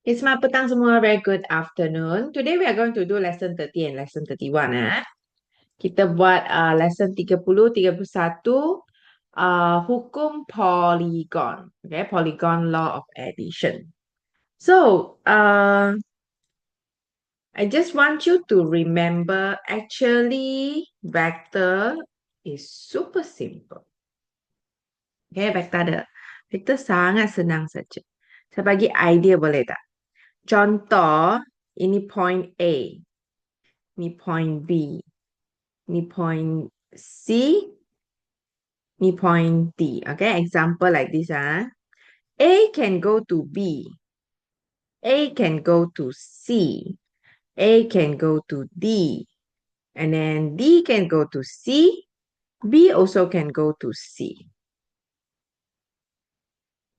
Selamat petang semua. Very good afternoon. Today we are going to do lesson 30 and lesson 31. Kita buat lesson 30, 31, hukum polygon. Okay, polygon law of addition. So, I just want you to remember actually vector is super simple. Okay, vector sangat senang saja. Saya bagi idea boleh tak? Contoh, ini point A, ini point B, ini point C, ini point D. Okay, example like this. A can go to B, A can go to C, A can go to D, and then D can go to C, B also can go to C.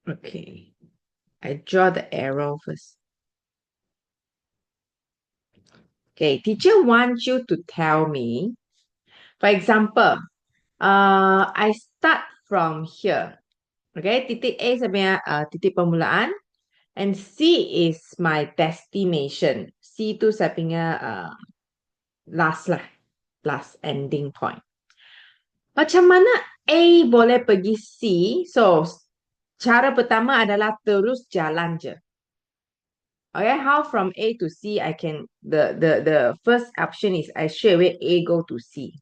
Okay, I draw the arrow first. Okay, teacher wants you to tell me, for example, I start from here. Okay, titik A saya punya titik permulaan, and C is my destination. C tu saya punya last ending point. Macam mana A boleh pergi C? So, cara pertama adalah terus jalan je. Okay, how from A to C I can, the first option is I straight away A go to C.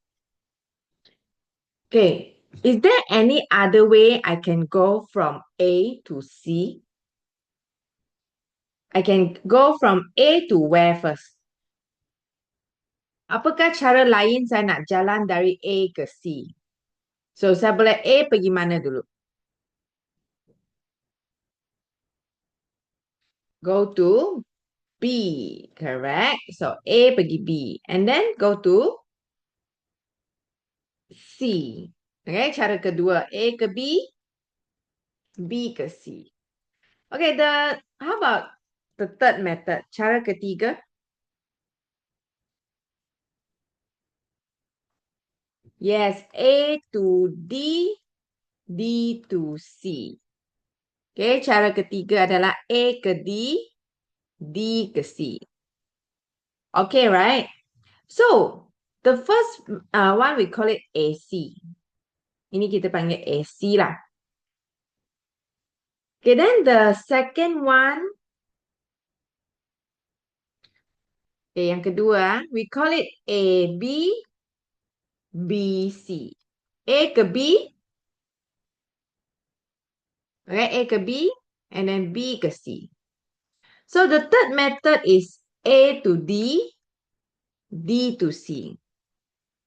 Okay, is there any other way I can go from A to C? I can go from A to where first? Apakah cara lain saya nak jalan dari A ke C? So, saya boleh A pergi mana dulu? Go to B, correct? So, A pergi B. And then go to C. Okay, cara kedua. A ke B, B ke C. Okay, how about the third method? Cara ketiga. Yes, A to D, D to C. Okay, cara ketiga adalah A ke D, D ke C. Okay, right? So, the first one we call it AC. Ini kita panggil AC lah. Okay, then the second one, okay, yang kedua, we call it AB, BC. A ke B, okay, A ke B, and then B ke C. So, the third method is A to D, D to C.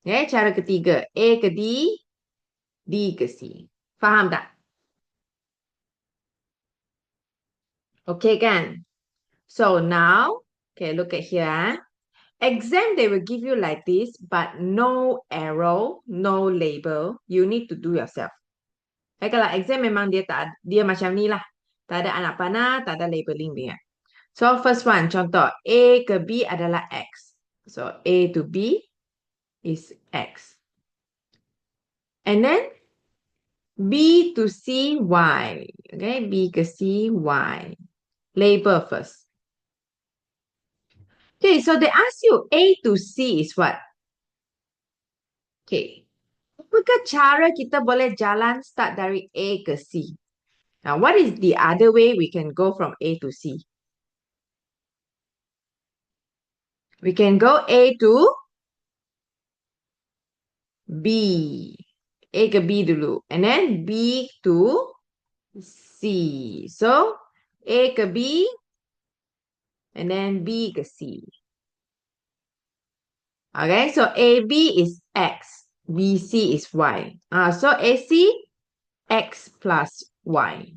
Okay, cara ketiga, A ke D, D ke C. Faham tak? Okay kan? So now, okay, look at here. Exam, they will give you like this, but no arrow, no label. You need to do yourself. Kalau exam memang dia macam ni lah. Tak ada anak panah, tak ada labeling dia. So first one, contoh, A ke B adalah X. So A to B is X. And then B to C, Y. Okay, B ke C, Y. Label first. Okay, so they ask you A to C is what? Okay. Apakah cara kita boleh jalan start dari A ke C? Now, what is the other way we can go from A to C? We can go A to B. A ke B dulu. And then B to C. So, A ke B, and then B ke C. Okay, so AB is X. BC is Y. So AC, X plus Y.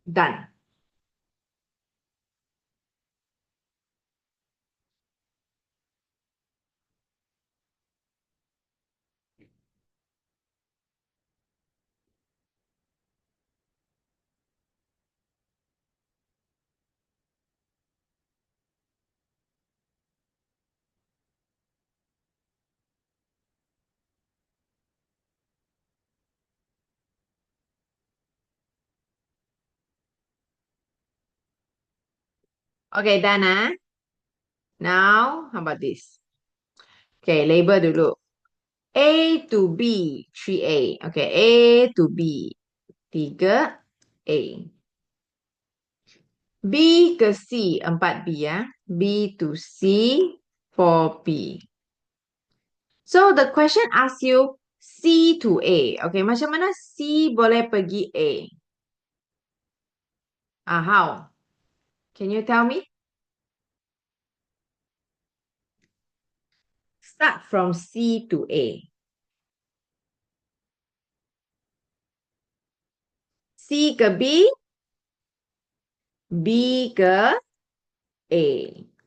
Done. Okay, done ah. Now, how about this? Okay, label dulu. A to B, 3A. Okay, A to B, 3A. B ke C, 4B ya. B to C, 4B. So the question asks you C to A. Okay, macam mana C boleh pergi A? How? Can you tell me? Start from C to A. C ke B, B ke A.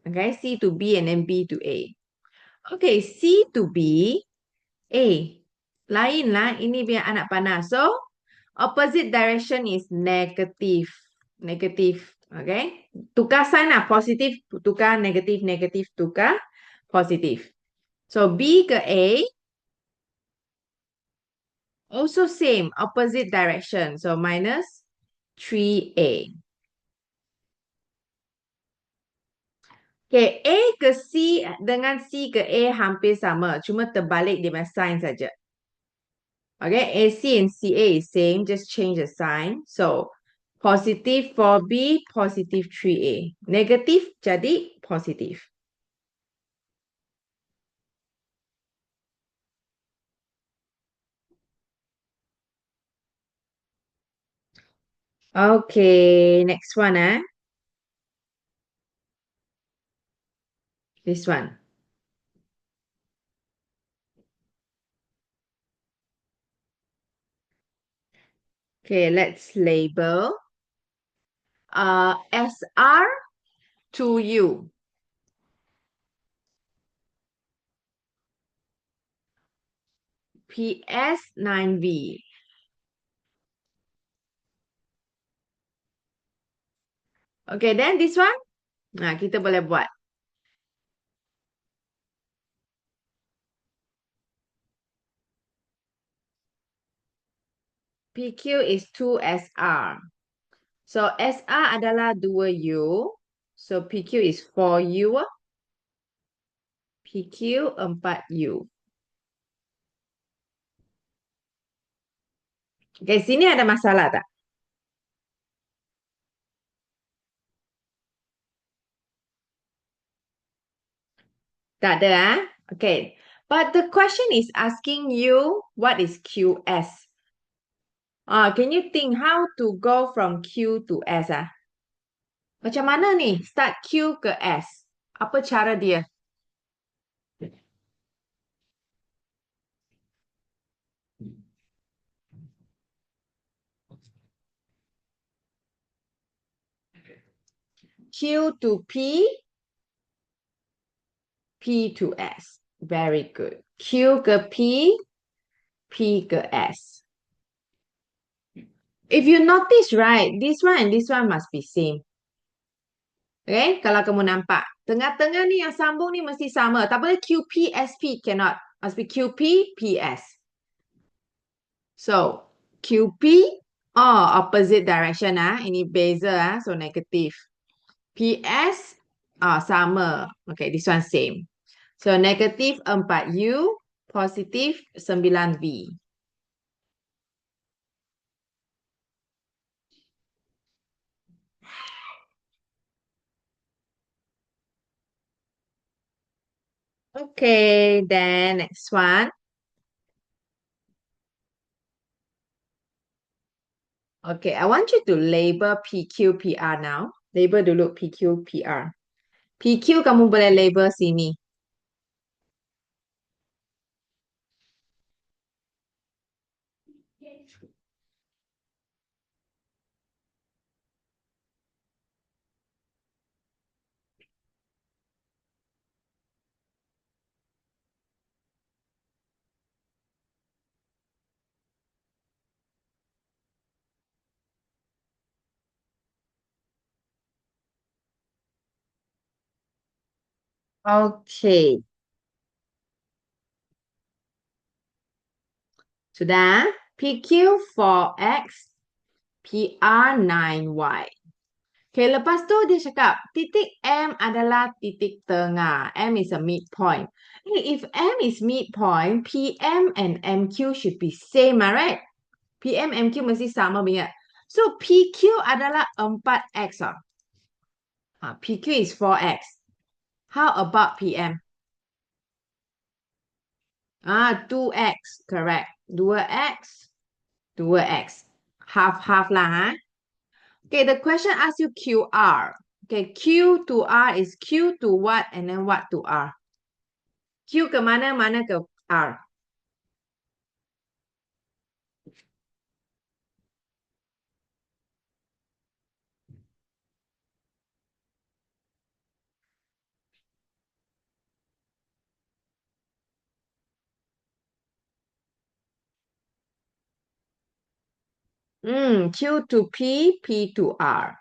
Okay, C to B and then B to A. Okay, C to B, A. Lain lah, ini biar anak panah. So, opposite direction is negative. Negative. Okay. Tukar sign lah. Positif, tukar negatif, negatif, tukar positif. So, B ke A, also same. Opposite direction. So, minus 3A. Okay, A ke C dengan C ke A hampir sama. Cuma terbalik dia punya sign saja. Okay, AC and CA is same, just change the sign. So, positive 4B, positive 3A. Negative jadi positive. Okay, next one, eh? This one. Okay, let's label SR to U. PS 9V. Okay, then this one. Nah, kita boleh buat. PQ is 2SR. So SR adalah 2U. So PQ is 4U. PQ 4U. Okay, sini ada masalah tak? Tak ada, ah? Okay. But the question is asking you what is QS. Can you think how to go from Q to S ah? Macam mana ni? Start Q ke S. Apa cara dia? Q to P, P to S. Very good. Q ke P, P ke S. If you notice, right, this one and this one must be same. Okay, kalau kamu nampak. Tengah-tengah ni yang sambung ni mesti sama. Tak boleh QPSP, cannot. Must be QPPS. So, QP, opposite direction ah. Ini beza ah, so negative. PS, sama. Okay, this one same. So, negative 4U, positive 9V. Okay, then next one. Okay, I want you to label PQPR now. Label dulu PQPR. PQ kamu boleh label sini. Okay. Sudah? PQ 4X, PR 9Y. Okay, lepas tu dia cakap titik M adalah titik tengah. M is a midpoint. Hey, if M is midpoint, PM and MQ should be same, right? PM, MQ mesti sama punya. So PQ adalah 4X. PQ is 4X. How about PM? 2X, correct. 2X, 2X. Half lah, ha? Okay, the question asks you QR. Okay, Q to R is Q to what and then what to R? Q ke mana, mana ke R? Q to P, P to R.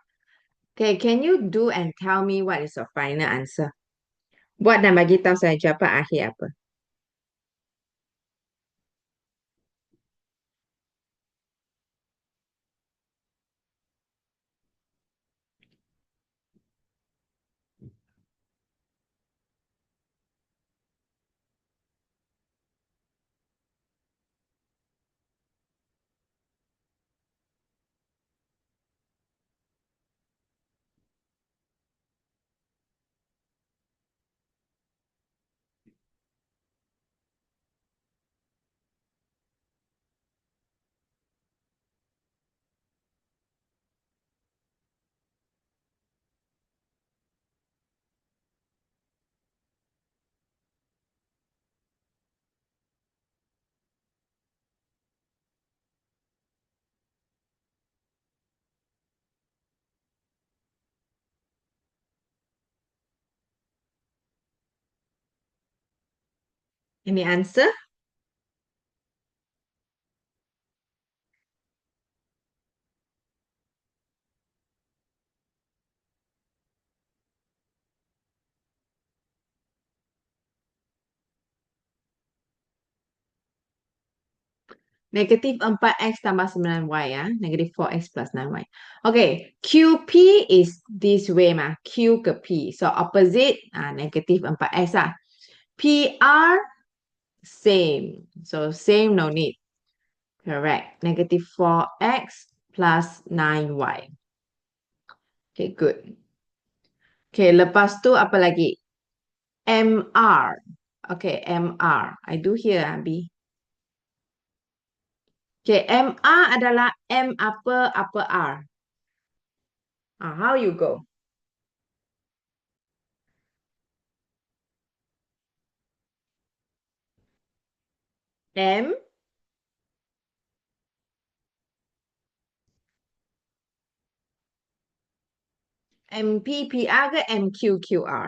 Okay, can you do and tell me what is your final answer? Buat dan bagi tahu saya jawapan akhir apa. Any answer? Negatif 4X tambah 9Y ya. Negatif 4X plus 9Y. Okay, QP is this way mah. Q ke P. So opposite, negatif 4X lah. PR, same. So same, no need. Correct. Negative 4X plus 9Y. Okay, good. Okay, lepas tu apa lagi? MR. Okay, MR. I do here, Abi. Okay, MR adalah M apa R. How you go? M, MPPR ke MQQR?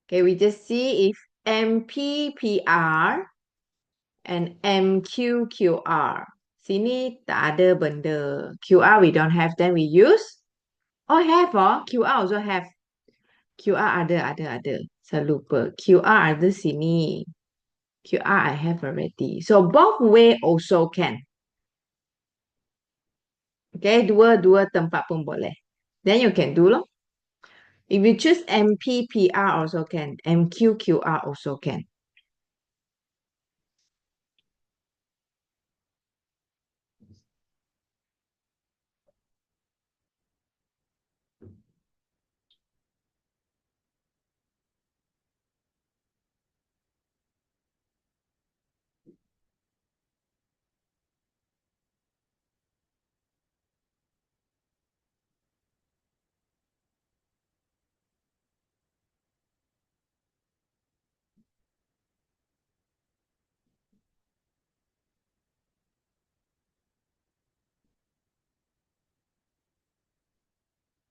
Okay, we just see if MPPR and MQQR. Sini tak ada benda. QR we don't have, then we use. Oh, have QR also have. QR ada. Saya lupa. QR ada sini. QR I have already. So both way also can. Okay, dua tempat pun boleh. Then you can do loh. If you choose MPPR also can. MQQR also can.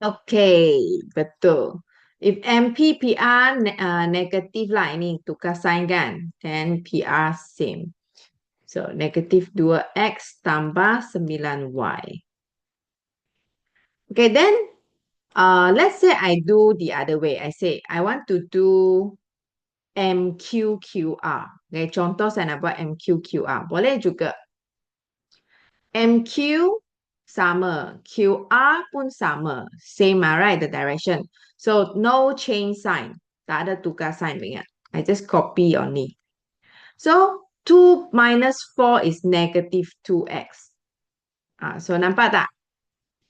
Okay, betul. If MPPR negatif lah ini tukar sign kan. Then PR same. So negatif 2X tambah 9Y. Okay, then let's say I do the other way. I say I want to do MQQR. Okay, contoh saya nak buat MQQR. Boleh juga. MQ sama, QR pun sama. Same right, the direction. So, no change sign. Tak ada tukar sign ingat. I just copy only. So, 2 minus 4 is negative 2x. So, nampak tak?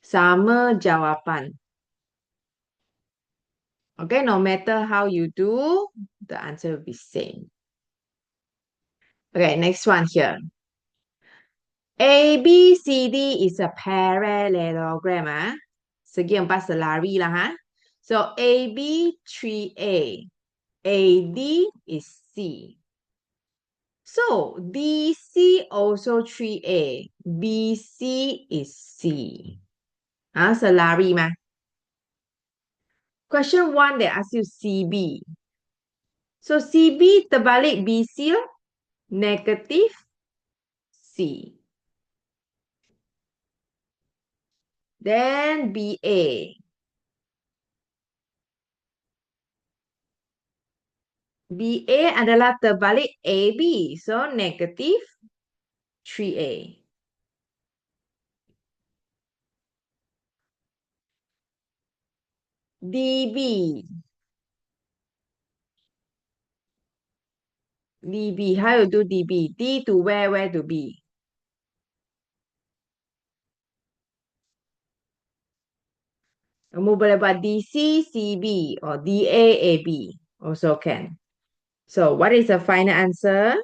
Sama jawapan. Okay, no matter how you do, the answer will be same. Okay, next one here. ABCD is a parallelogram. Segi empat selari lah. So AB 3A. AD is C. So DC also 3A. BC is C. Selari mah. Question 1, they ask you CB. So CB terbalik BC lah. Negative C. Then BA. BA adalah terbalik AB. So negative 3A. DB. DB. How you do DB? D to where to B? Kamu boleh buat DC, CB or DA, AB. Also can. So what is the final answer?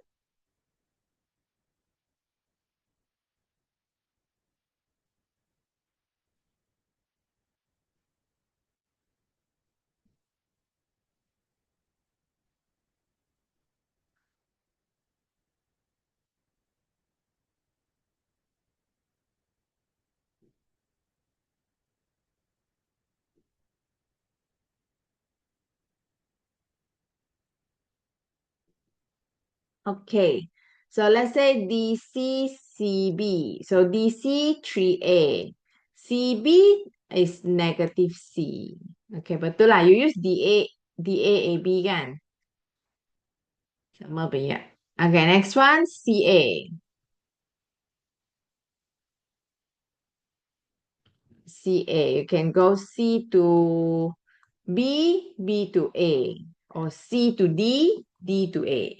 Okay. So let's say DC, CB. So DC 3A. CB is negative C. Okay, betul lah. You use DA, AB kan? Sama banyak. Okay, next one, CA. CA. You can go C to B, B to A. Or C to D, D to A.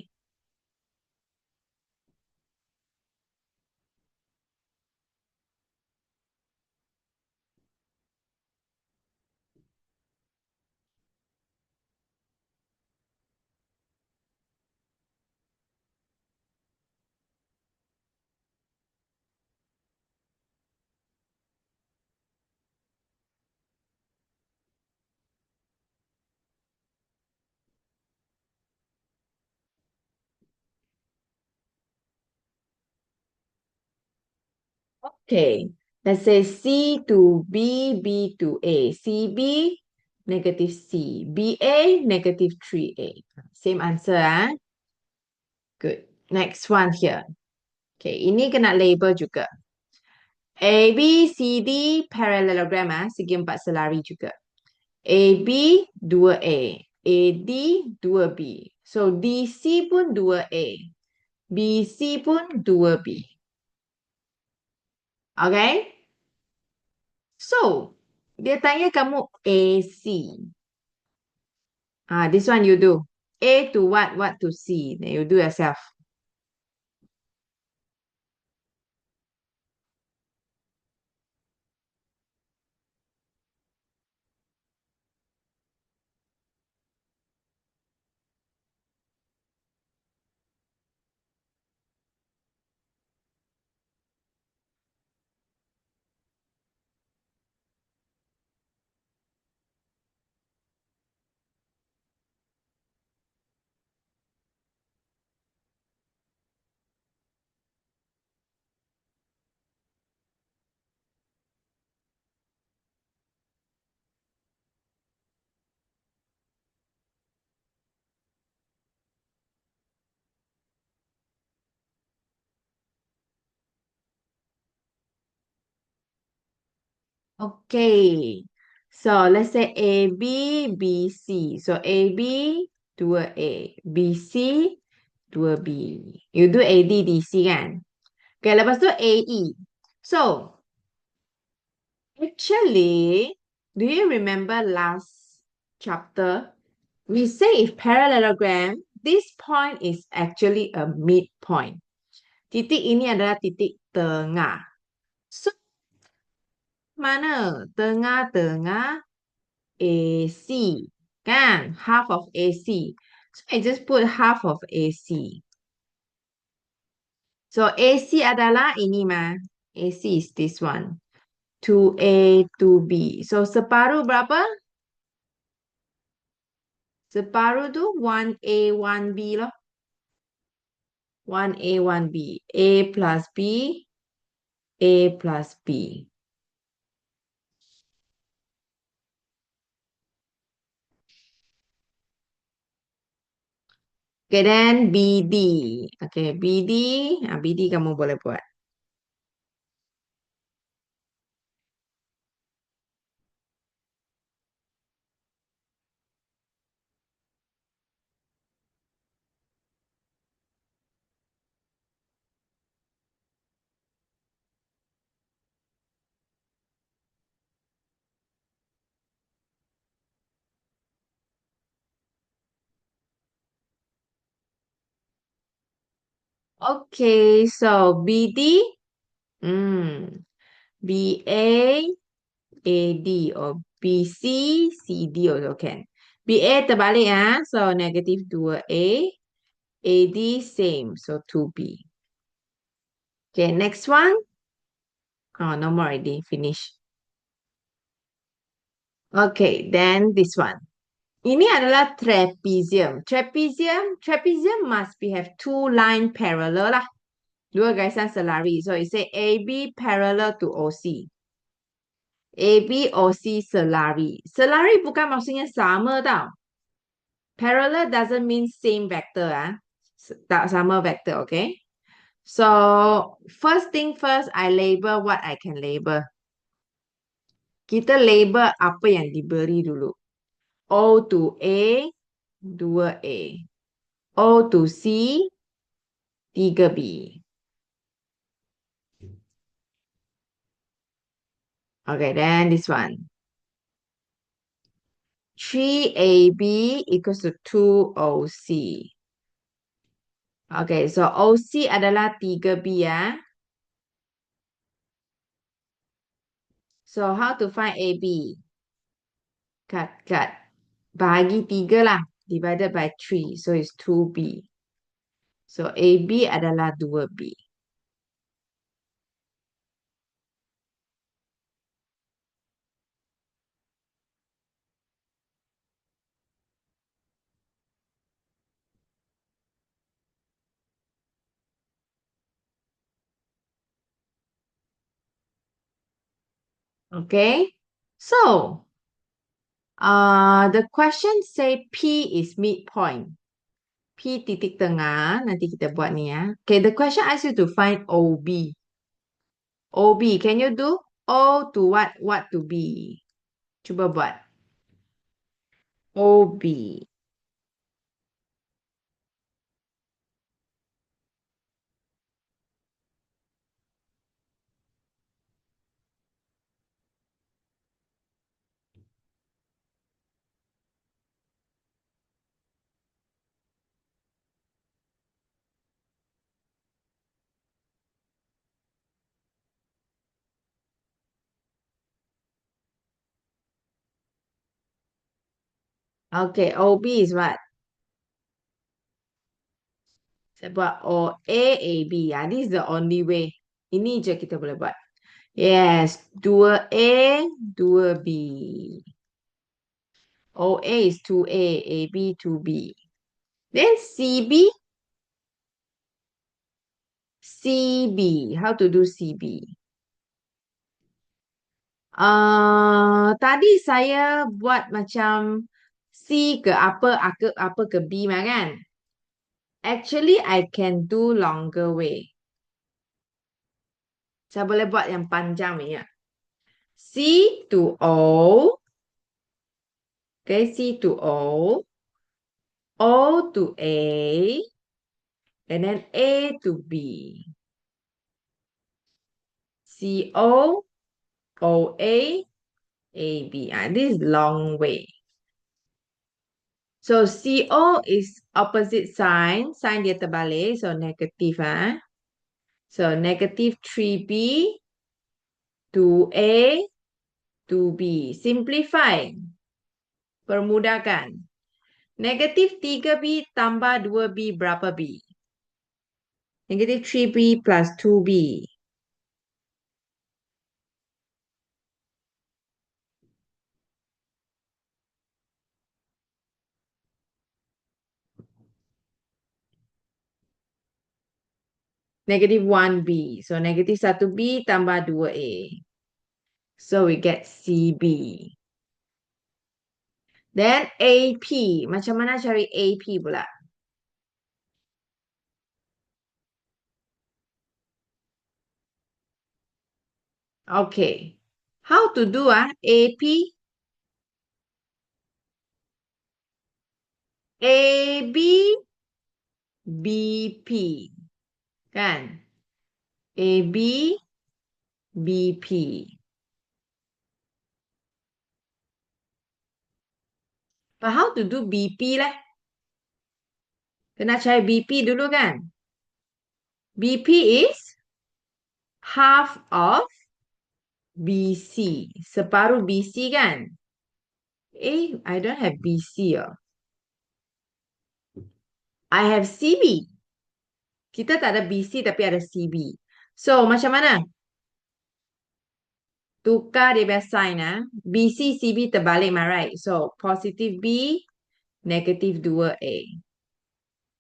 Okay. Let's say C to B, B to A. CB, negative C. BA, negative 3A. Same answer, Good. Next one here. Okay, ini kena label juga. A, B, C, D, parallelogram, segi empat selari juga. AB, 2A. AD, 2B. So, DC pun 2A. BC pun 2B. Okay? So, dia tanya kamu AC. This one you do. A to what to C. Then you do yourself. Okay. So let's say AB, BC. So AB 2A. BC, 2B. You do AD, DC kan? Okay, lepas tu AE. So, actually, do you remember last chapter? We say if parallelogram, this point is actually a midpoint. Titik ini adalah titik tengah. So, mana? Tengah-tengah AC. Kan? Half of AC. So, I just put half of AC. So, AC adalah ini mah. AC is this one. 2A, 2B. So, separuh berapa? Separuh tu 1A, 1B loh. 1A, 1B. A plus B, A plus B. Okay, then BD. Okay, BD. BD kamu boleh buat. Okay, so BD. BA, AD or BC, CD also can. BA terbalik so negative 2A. AD same, so 2B. Okay, next one. Oh, no more already, finish. Okay, then this one. Ini adalah trapezium. Trapezium must be have two line parallel lah. Dua garisan selari. So it say AB parallel to OC. AB, OC selari. Selari bukan maksudnya sama tau. Parallel doesn't mean same vector tak sama vector, okay? So, first thing first, I label what I can label. Kita label apa yang diberi dulu. O to A, 2A. O to C, 3B. Okay, then this one. 3AB equals to 2OC. Okay, so OC adalah 3B So, how to find AB? Cut. Bahagi 3 lah. Divided by 3. So, it's 2B. So, AB adalah 2B. Okay? So, the question say P is midpoint. P titik tengah. Nanti kita buat ni Okay, the question asks you to find OB. OB, can you do? O to what? What to B? Cuba buat. OB. Okay, OB is what? Saya buat OAAB. This is the only way. Ini je kita boleh buat. Yes, 2A, 2B. OA is 2A, AB 2B. Then CB. CB. How to do CB? Tadi saya buat macam C ke apa ke B mah kan? Actually, I can do longer way. Saya boleh buat yang panjang ni ya. C to O. Okay, C to O. O to A, and then A to B. CO, OA, AB. This is long way. So CO is opposite sign. Sign dia terbalik. So negative. So negative 3B, 2A, 2B. Simplify. Permudahkan. Negatif 3B tambah 2B berapa B? Negative 3B plus 2B. Negative 1B. So negative 1B tambah 2A. So we get CB. Then AP. Macam mana cari AP pula? Okay. How to do AP? AB, BP. Kan? AB, BP. But how to do BP leh? Kena cari BP dulu kan? BP is half of BC. Separuh BC kan? I don't have BC. I have CB. Kita tak ada BC tapi ada CB. So, macam mana? Tukar dia punya sign. BC, CB terbalik, am I right? So, positive B, negative 2A.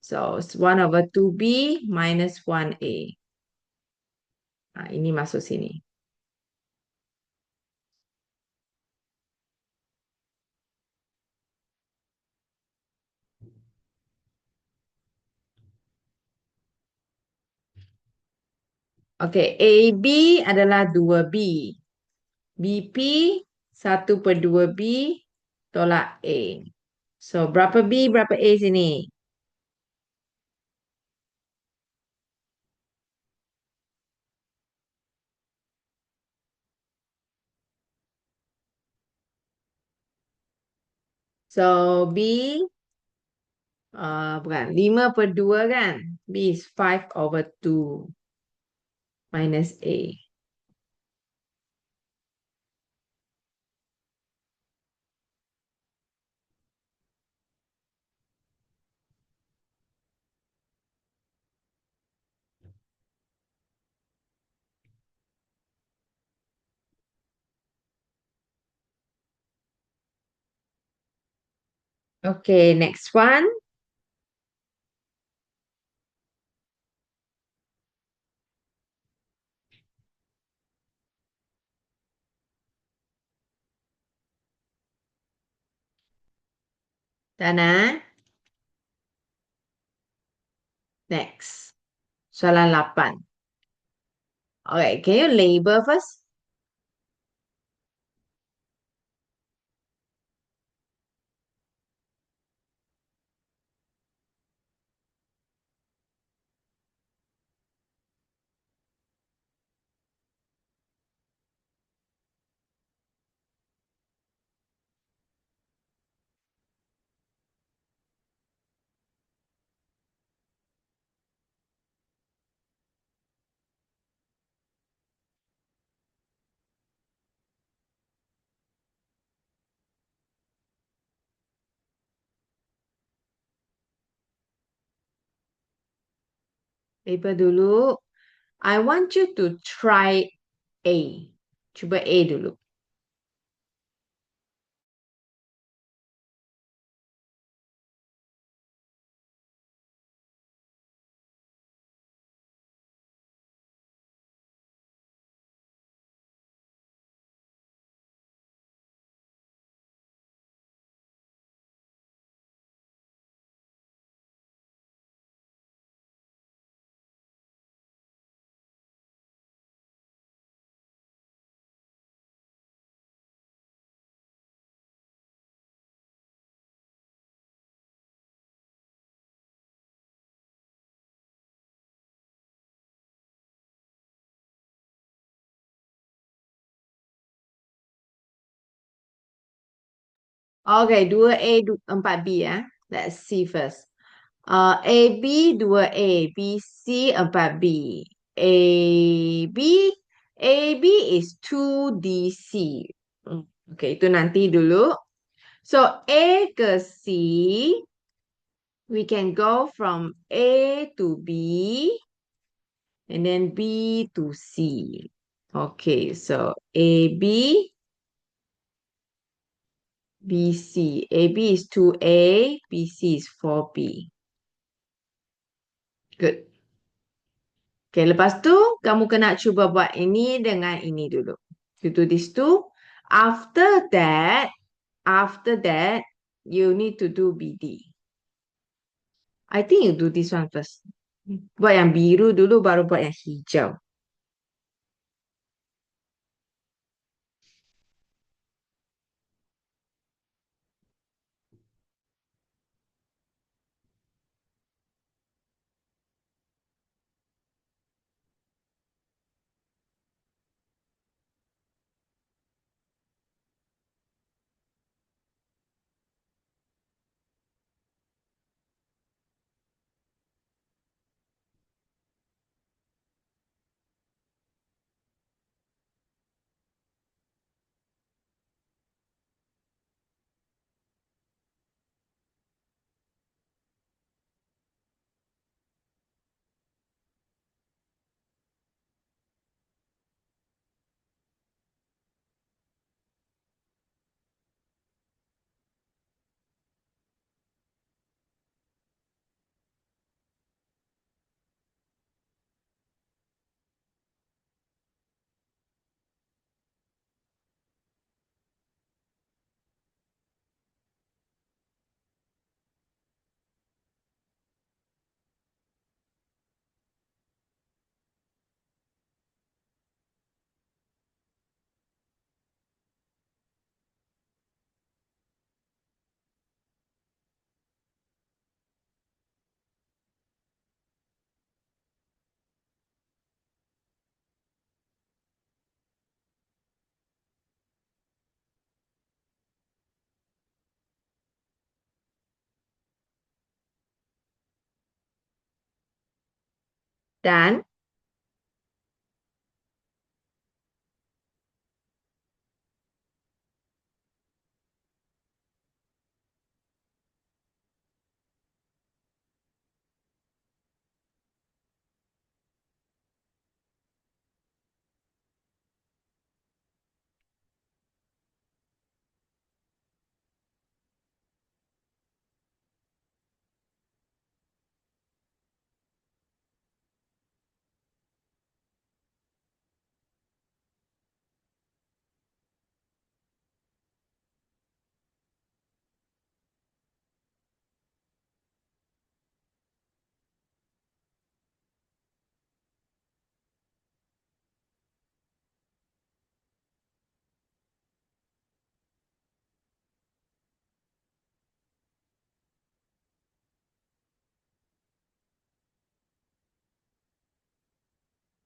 So, it's 1 over 2B minus 1A. Ini masuk sini. Okay, AB adalah 2B. BP 1/2B tolak A. So, berapa B, berapa A sini? So, B, bukan, 5/2 kan? B is 5/2 minus A. Okay, next one. Dana. Next. Soalan 8. Okay, can you label first? Label dulu. I want you to try A. Cuba A dulu. Okay, 2A, 4B ya. Let's see first. AB 2A, BC 4B. AB, AB is 2DC. Okay, itu nanti dulu. So, A ke C, we can go from A to B, and then B to C. Okay, so AB, BC. AB is 2A, BC is 4B. Good. Okay, lepas tu kamu kena cuba buat ini dengan ini dulu. You do this two. After that, you need to do BD. I think you do this one first. Buat yang biru dulu, baru buat yang hijau. Dan,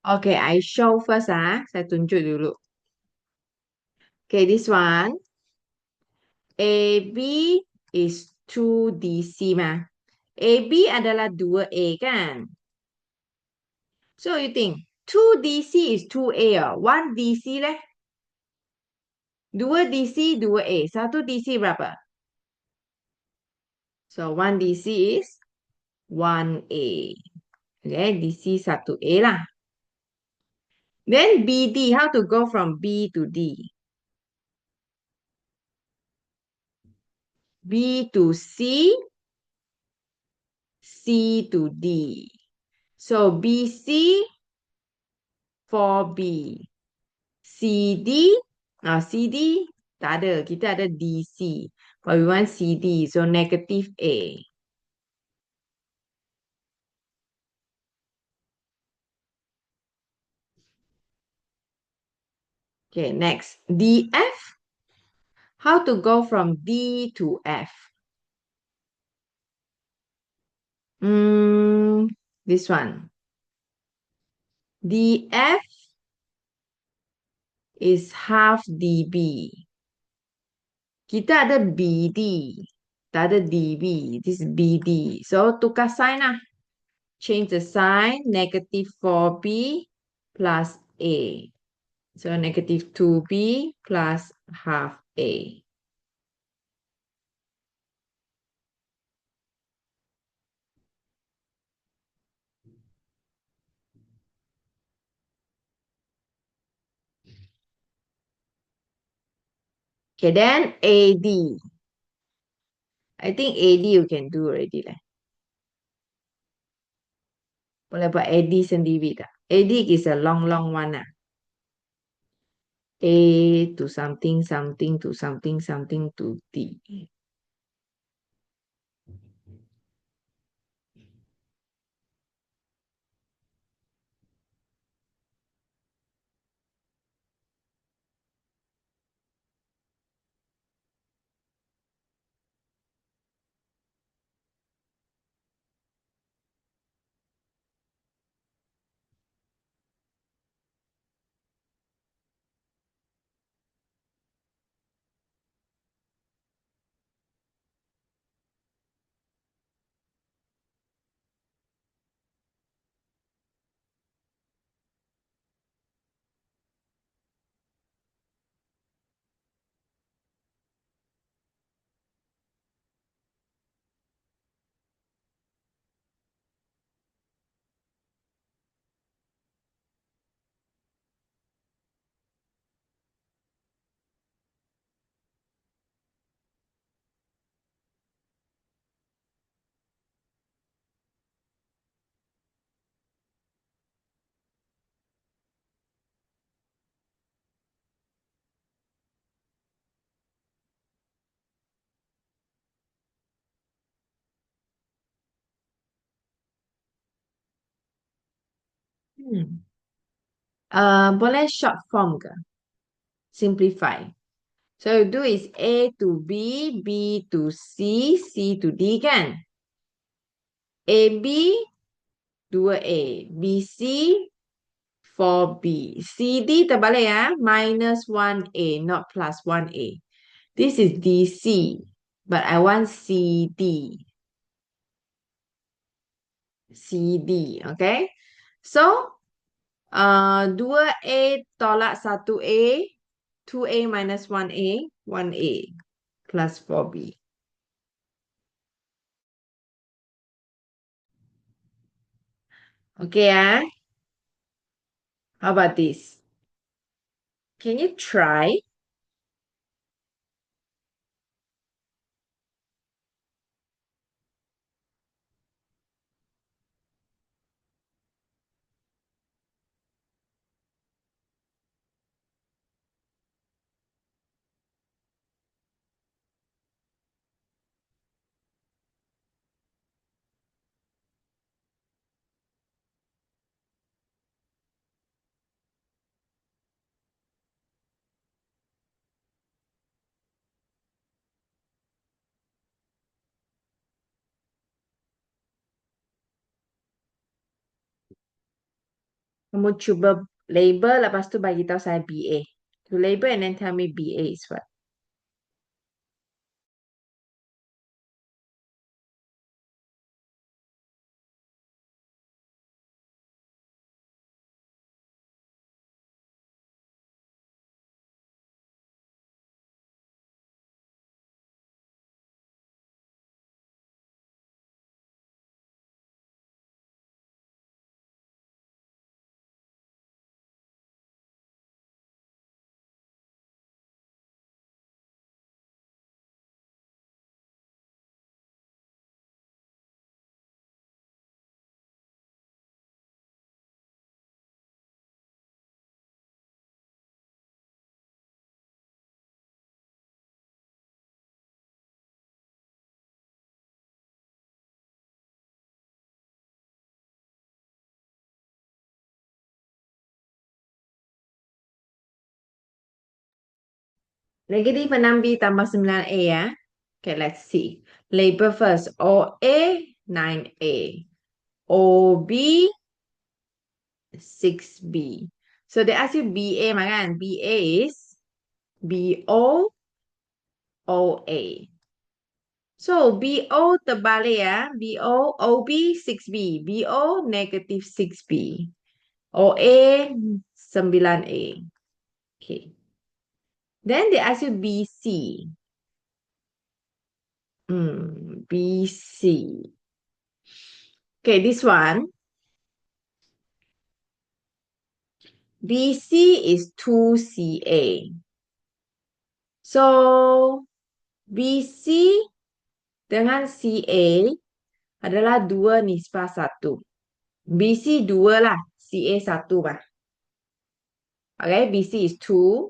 okay, I show first ah. Saya tunjuk dulu. Okay, this one. AB is 2DC mah. AB adalah 2A kan? So you think 2DC is 2A oh. 1DC leh? 2DC, 2A. 1DC berapa? So 1DC is 1A. Okay, DC 1A lah. Then BD, how to go from B to D? B to C, C to D. So BC, 4B. CD, CD tak ada. Kita ada DC. But we want CD, so negative A. Okay, next. DF. How to go from D to F? This one. DF is half DB. Kita ada BD. Tak ada DB. This is BD. So, tukar sign lah. Change the sign. Negative 4B plus A. So, negative 2B plus half A. Okay, then AD. I think AD you can do already lah. Boleh buat AD sendiri tak? AD is a long, long one lah. A to something, something to something, something to D. Hmm. Boleh short form ke? Simplify. So you do is A to B, B to C, C to D kan? AB 2A, BC 4B. CD terbalik ya, minus 1A, not plus 1A. This is DC, but I want CD. CD, okay? So, 2A tolak 1A, 2A minus 1A, 1A plus 4B. Okay, how about this? Can you try? Kamu cuba label, lepas tu bagi tahu saya BA. You label and then tell me BA is what. Negatif 6B tambah 9A ya. Okay, let's see. Label first. OA, 9A. OB, 6B. So they ask you BA, kan? BA is BO OA. So, BO terbalik ya. BO, OB 6B. BO negative 6B. OA 9A. Okay. Then they ask you BC. BC. Okay, this one. BC is 2CA. So, BC dengan CA adalah 2 nisbah 1. BC 2 lah. CA 1 bah. Okay, BC is 2.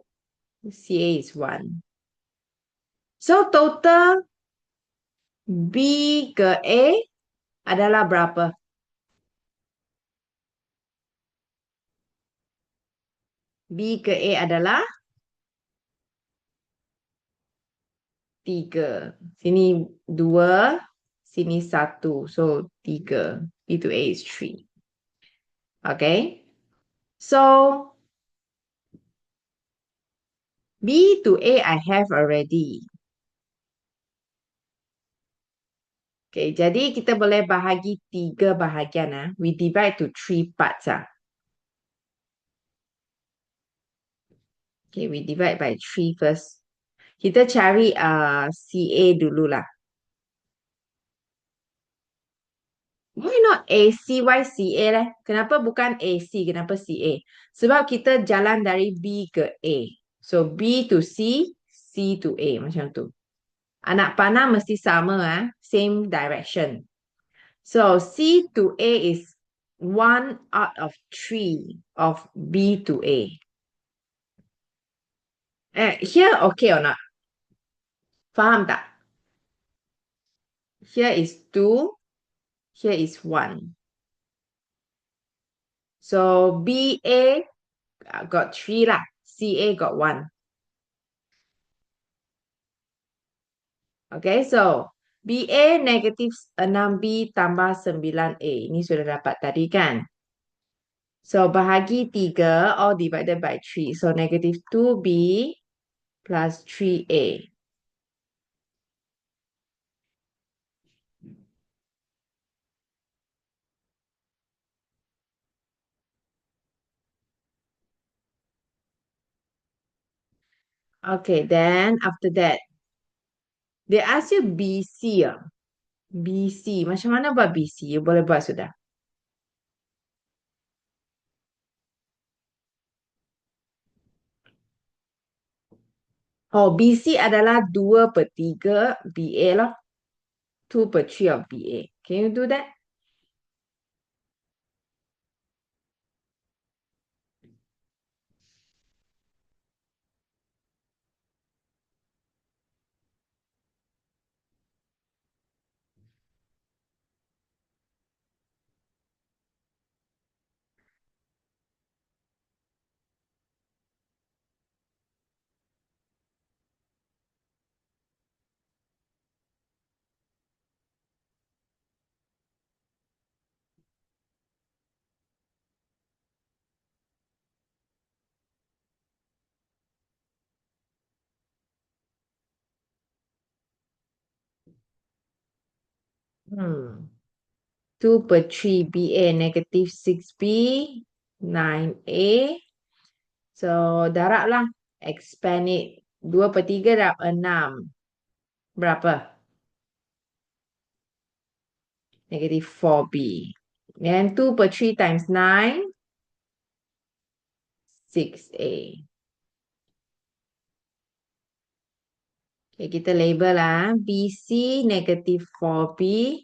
CA is 1. So, total B ke A adalah berapa? B ke A adalah 3. Sini 2, sini 1. So, 3. B to A is 3. Okay. So, B to A I have already. Okay, jadi kita boleh bahagi 3 bahagian. We divide to 3 parts. Okay, we divide by 3 first. Kita cari CA dululah. Why not AC? Why CA leh? Kenapa bukan AC? Kenapa CA? Sebab kita jalan dari B ke A. So, B to C, C to A. Macam tu. Anak panah mesti sama. Same direction. So, C to A is 1 out of 3 of B to A. Here okay or not? Faham tak? Here is 2. Here is 1. So, BA got 3 lah. CA got 1. Okay, so BA negatif 6B tambah 9A. Ini sudah dapat tadi kan? So, bahagi 3, all divided by 3. So, negative 2B plus 3A. Okay, then after that, they ask you BC. BC. Macam mana buat BC? You boleh buat sudah. Oh, BC adalah 2 per 3 BA loh. 2 per 3 of BA. Can you do that? Hmm. 2 per 3 BA negative 6B 9A. So, darab lah. Expand it. 2 per 3 darab 6. Berapa? Negative 4B. Then 2 per 3 times 9. 6A. Okay, kita label lah. BC negative 4B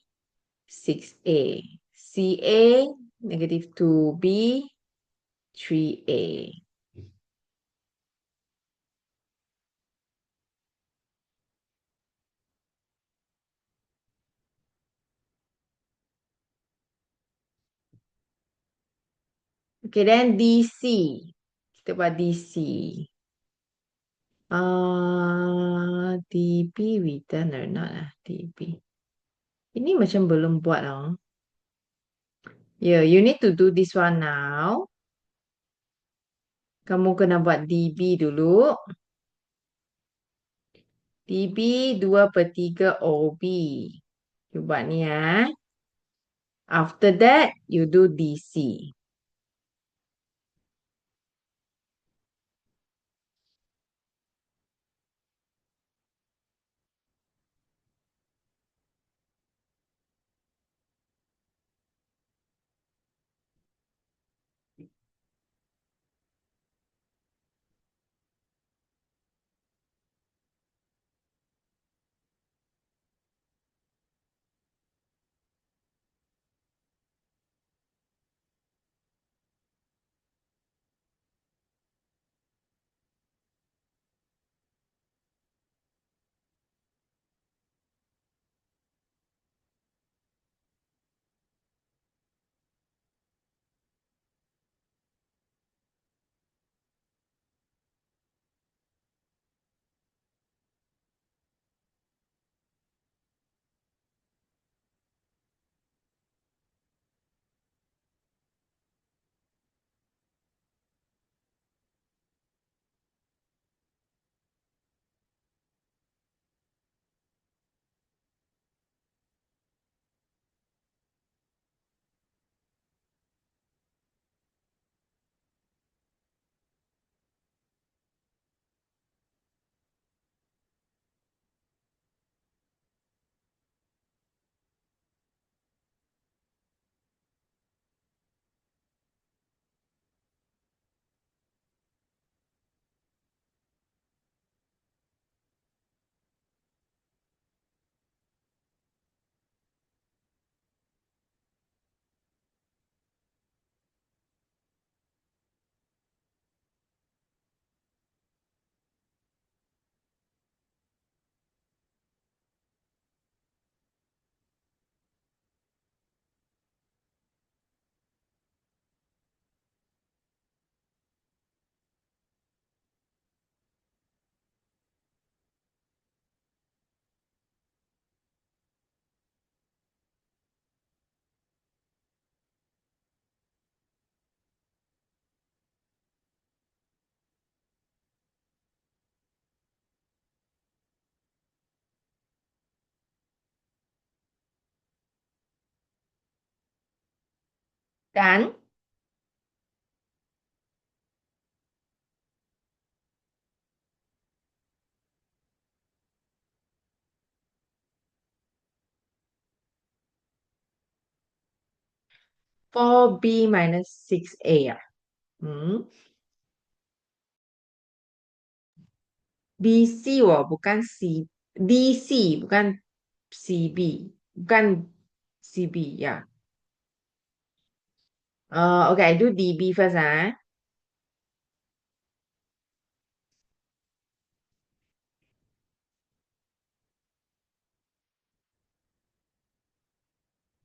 6A. CA negative 2B 3A. Okay, then DC. Kita buat DC. DB return or not DB. Ini macam belum buat lah. Yeah, you need to do this one now. Kamu kena buat DB dulu. DB 2/3 OB. You buat ni ya. After that, you do DC. Dan 4B minus 6A ya. BC bukan DC, bukan CB. Bukan CB, ya. Okay, I do DB first, ah.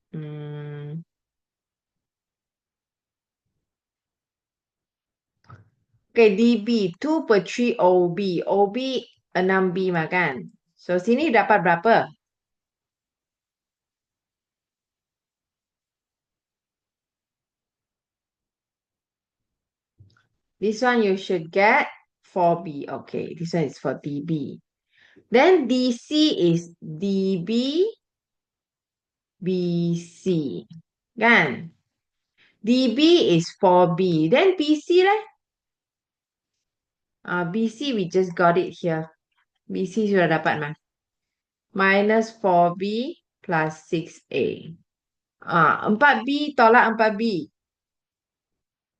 Hmm. Okay, DB 2/3 OB. OB 6B makan. So, sini dapat berapa? This one you should get 4B. Okay, this one is for DB. Then DC is DB, BC. Kan? DB is 4B. Then BC leh? BC we just got it here. BC sudah dapat mah. Minus 4B plus 6A. 4B tolak 4B.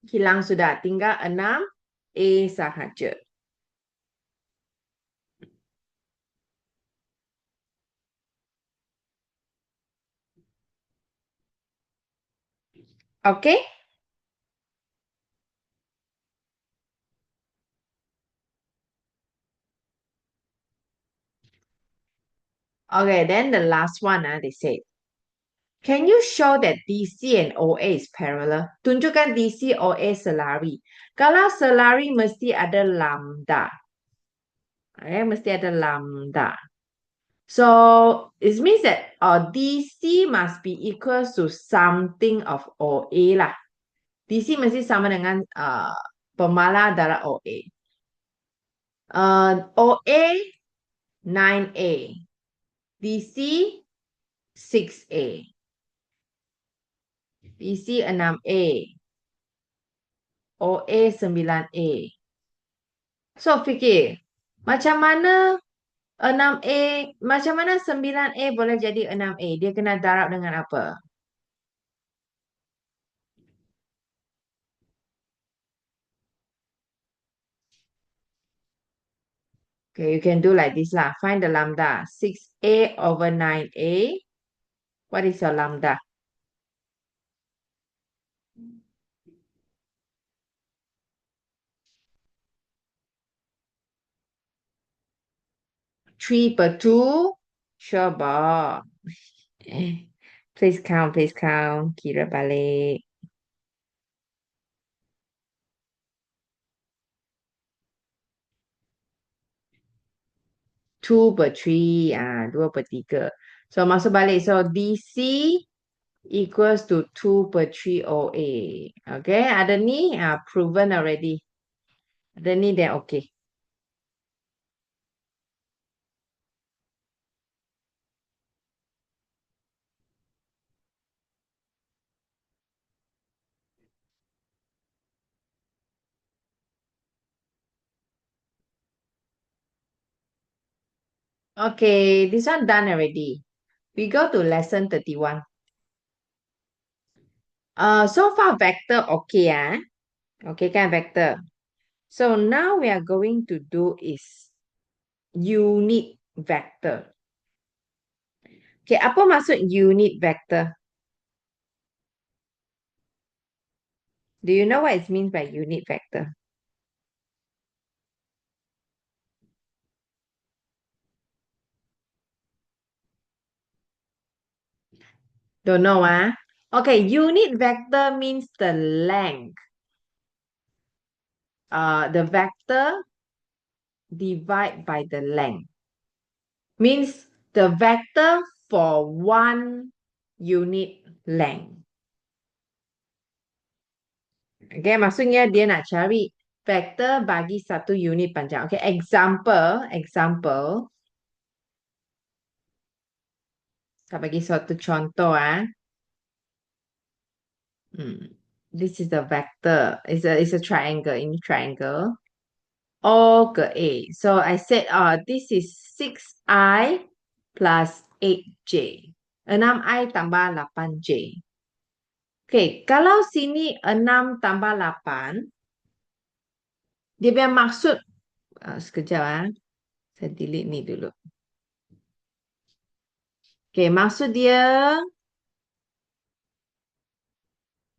Hilang sudah. Tinggal 6A sahaja. Okay? Okay, then the last one, they say. Can you show that DC and OA is parallel? Tunjukkan DC OA selari. Kalau selari mesti ada lambda. Okay, mesti ada lambda. So it means that DC must be equal to something of OA lah. DC mesti sama dengan pemala darah OA. OA 9A. BC 6A. BC 6A. OA 9A. So fikir, macam mana 6A, macam mana 9A boleh jadi 6A? Dia kena darab dengan apa? Okay, you can do like this lah. Find the lambda. 6A over 9A. What is your lambda? 3/2. Sure, Bob. Please count, please count. Kira balik. 2/3. 2/3. So, masuk balik. So, DC equals to 2/3 OA. Okay, ada ni, proven already. Ada ni, then okay. Okay, this one done already. We go to lesson 31. So far vector okay, okay kan vector. So now we are going to do is unit vector. Okay, apa maksud unit vector? Do you know what it means by unit vector? Don't know, Okay, unit vector means the length. The vector divide by the length. Means the vector for one unit length. Okay, maksudnya dia nak cari vektor bagi satu unit panjang. Okay, example. Saya bagi suatu contoh, This is the vector. It's a triangle. Ini triangle. O ke A. So I said, this is 6I plus 8J. 6I tambah 8J. Okay, kalau sini 6 tambah 8, dia punya maksud, sekejap, saya delete ni dulu. Okay, maksud dia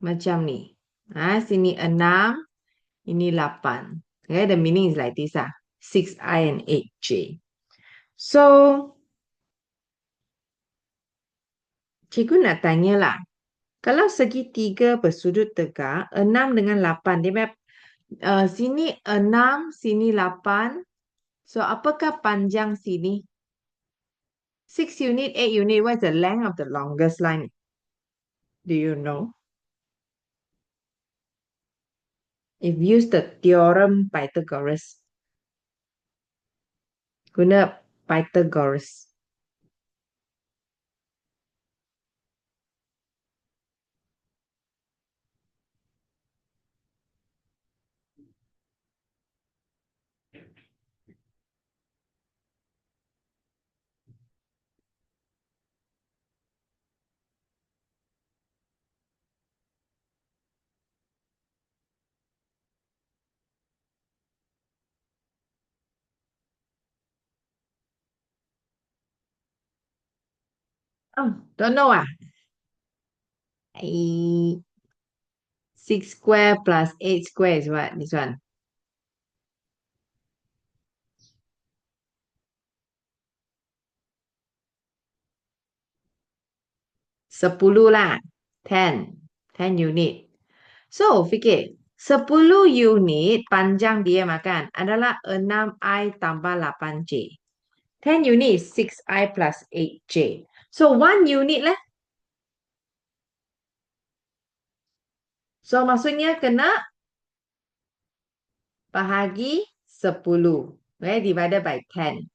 macam ni. Sini 6, ini 8. Okay, the meaning is like this, 6I and 8J. So, cikgu nak tanya lah. Kalau segitiga bersudut tegak, 6 dengan 8, dia sini 6, sini 8. So, apakah panjang sini? 6 unit, 8 unit, what's the length of the longest line? Do you know? If use the theorem Pythagoras. Guna Pythagoras. Oh, don't know, 6 square plus 8 square is what? This one. 10 lah. 10 unit. So, fikir. 10 unit panjang dia makan adalah 6I tambah 8J. 10 unit is 6I plus 8J. So, 1 unit lah. So, maksudnya kena bahagi 10. Okay, divided by 10.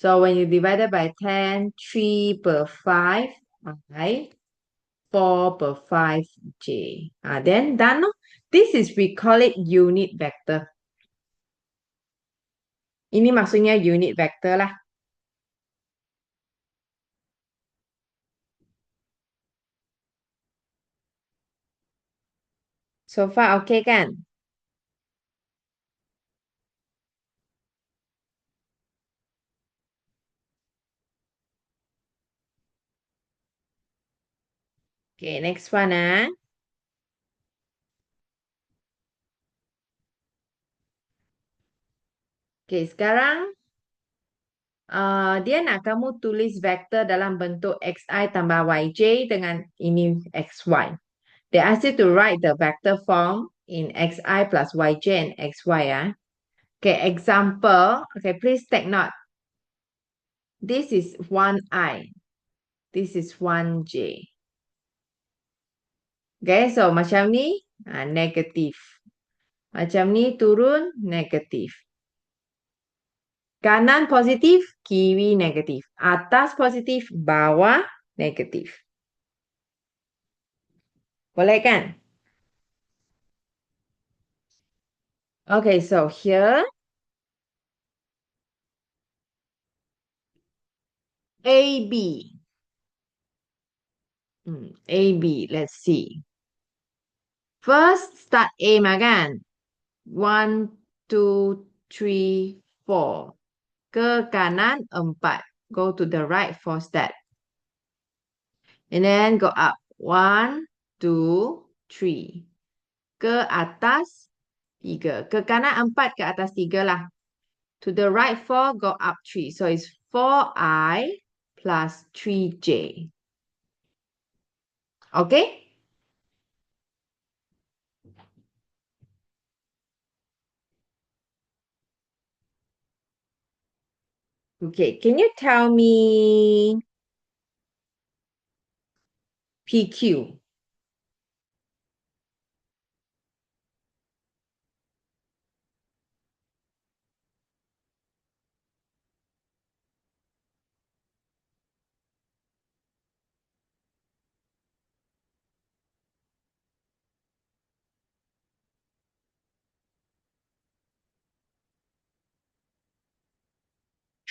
So when you divide it by 10, 3 per 5 I, 4 per 5 J. Then done. No? This is we call it unit vector. Ini maksudnya unit vector lah. So far okay kan? Okay, next one Okay, sekarang dia nak kamu tulis vektor dalam bentuk xi tambah yj dengan ini xy. They ask you to write the vector form in xi plus yj and xy. Okay, example. Okay, please take note. This is 1i. This is 1j. Okay, so macam ni negatif. Macam ni turun negatif. Kanan positif, kiri negatif. Atas positif, bawah negatif. Boleh kan? Okay, so here, AB. AB, let's see. First, start A makan. 1, 2, 3, 4. Ke kanan 4. Go to the right 4 step. And then go up. 1, 2, 3. Ke atas 3. Ke kanan 4, ke atas 3 lah. To the right 4, go up 3. So it's 4i plus 3j. Okay? Okay, can you tell me PQ?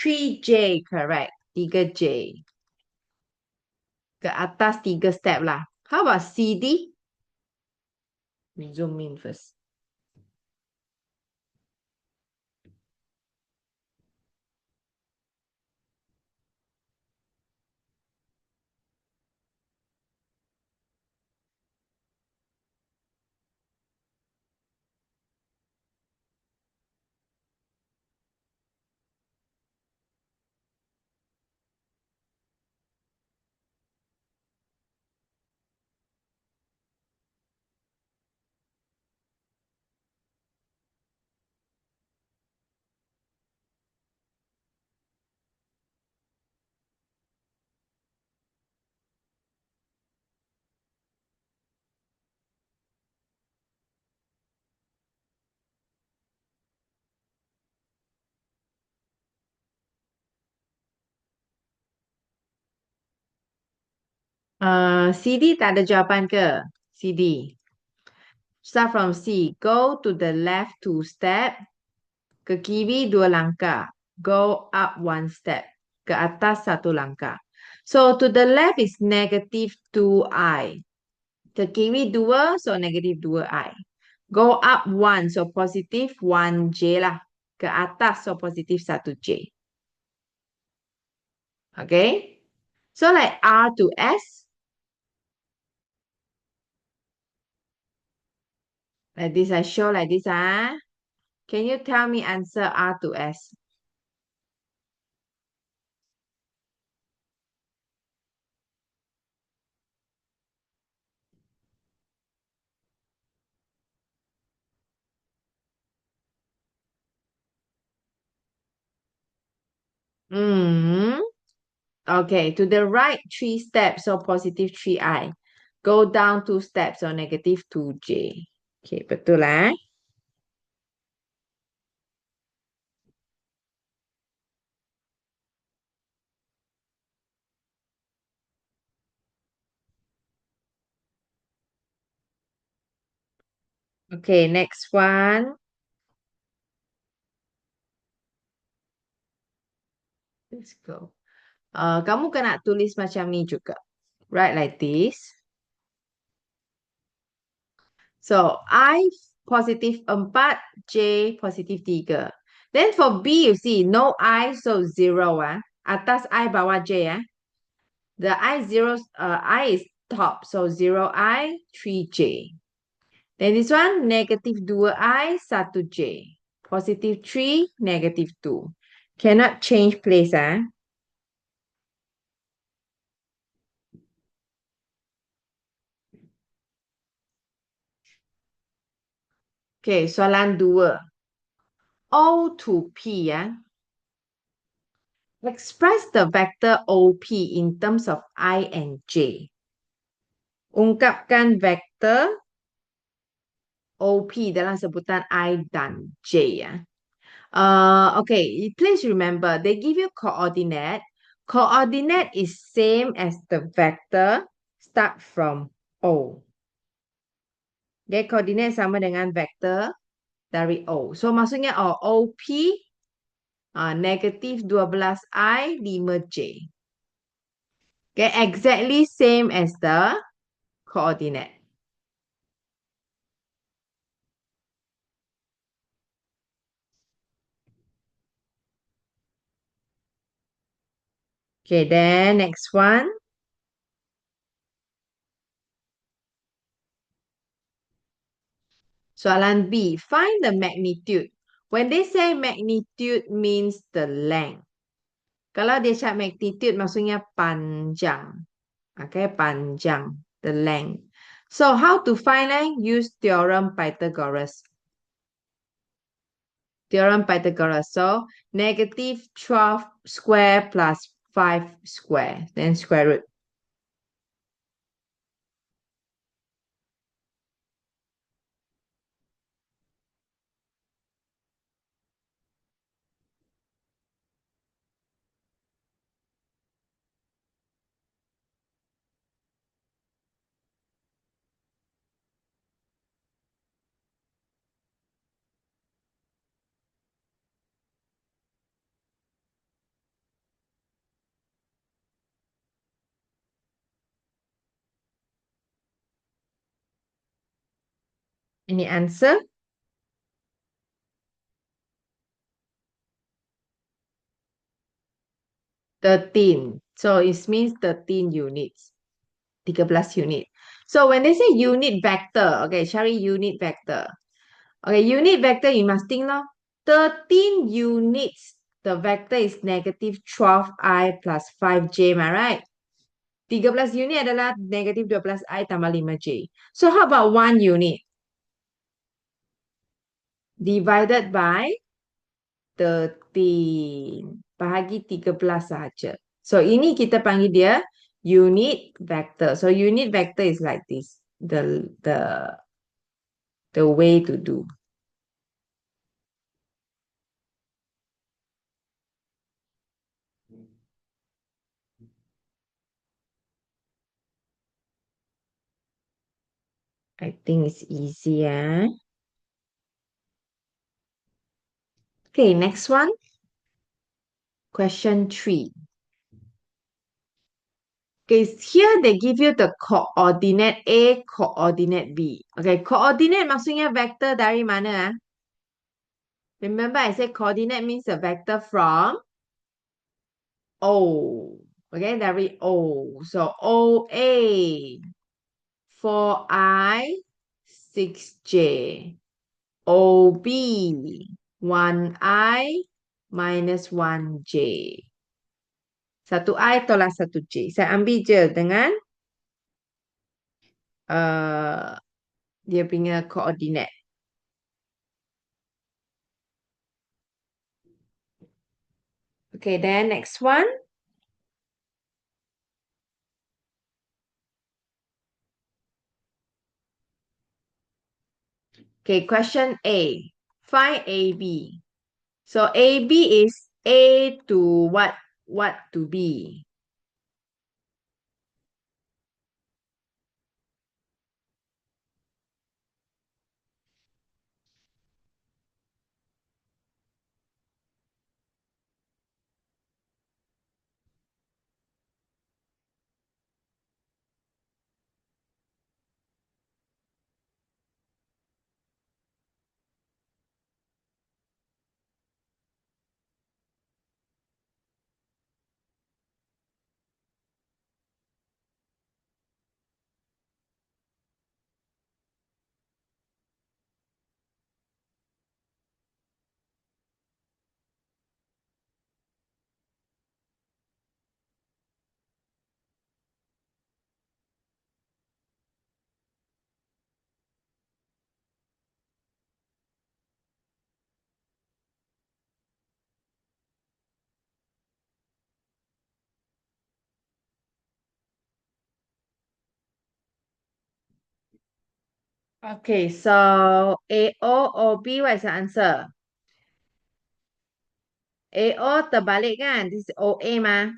Three J, correct. 3J. Ke atas 3 step lah. How about CD? We zoom in first. CD tak ada jawapan ke? CD. Start from C. Go to the left 2 step. Ke kiri 2 langkah. Go up 1 step. Ke atas 1 langkah. So to the left is negative 2i. Ke kiri 2, so negative 2i. Go up 1, so positive 1j lah. Ke atas, so positive 1j. Okay? So like R to S. Like this, I show like this. Can you tell me answer R to S? Okay, to the right 3 steps, so positive 3i. Go down 2 steps, so negative 2j. Okay, betul lah. Okay, next one. Let's go. Kamu kena tulis macam ni juga. Right, like this. So, I positive 4, J positive 3. Then for B, you see, no I, so 0. Atas I, bawah J. The I, 0, I is top, so 0 I, 3 J. Then this one, negative 2 I, 1 J. Positive 3, negative 2. Cannot change place. Okay, soalan 2. O to P. Express the vector OP in terms of I and J. Ungkapkan vektor OP dalam sebutan I dan J. Okay, please remember, they give you coordinate. Coordinate is same as the vector start from O. Okay, coordinate sama dengan vektor dari O. So, maksudnya OP negative 12I, 5J. Okay, exactly same as the coordinate. Okay, then next one. Soalan B, find the magnitude. When they say magnitude means the length. Kalau dia cakap magnitude maksudnya panjang. Okay, panjang, the length. So how to find length? Use theorem Pythagoras. Theorem Pythagoras. So negative 12 square plus 5 square. Then square root. Any answer? 13. So it means 13 units. 13 unit. So when they say unit vector, okay, cari unit vector. Okay, unit vector, you must think now. 13 units, the vector is negative 12I plus 5J, am I right? 13 unit adalah negative 12I tambah 5J. So how about 1 unit? Divided by 13. Bahagi 13 sahaja. So ini kita panggil dia unit vector. So unit vector is like this. The way to do. I think it's easy. Okay, next one. Question 3. Okay, here they give you the coordinate A, coordinate B. Okay, coordinate maksudnya vector dari mana? Remember I said coordinate means a vector from O. Okay, dari O. So OA, 4I, 6J. OB, 1I, minus 1J. 1I tolak 1J. Saya ambil je dengan dia punya coordinate. Okay, then next one. Okay, question A. Find AB. So AB is A to what to B? Okay, so AO or B, what is the answer? AO terbalik kan? This is OA mah.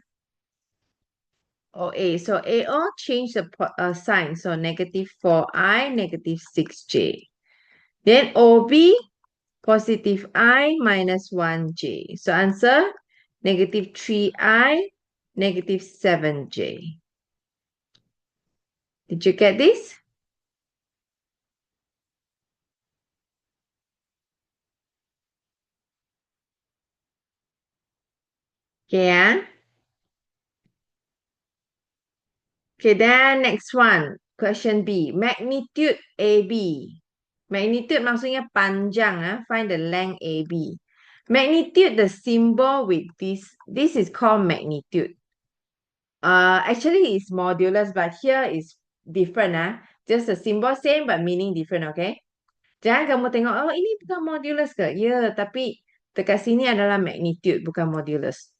OA. So AO change the sign. So negative 4I, negative 6J. Then OB, positive I minus 1J. So answer, negative 3I, negative 7J. Did you get this? Yeah. Okay, then next one. Question B. Magnitude AB. Magnitude maksudnya panjang. Find the length AB. Magnitude, the symbol with this is called magnitude. Actually, it's modulus, but here is different. Just the symbol same, but meaning different, okay? Jangan kamu tengok, oh ini bukan modulus ke? Ya, tapi dekat sini adalah magnitude, bukan modulus.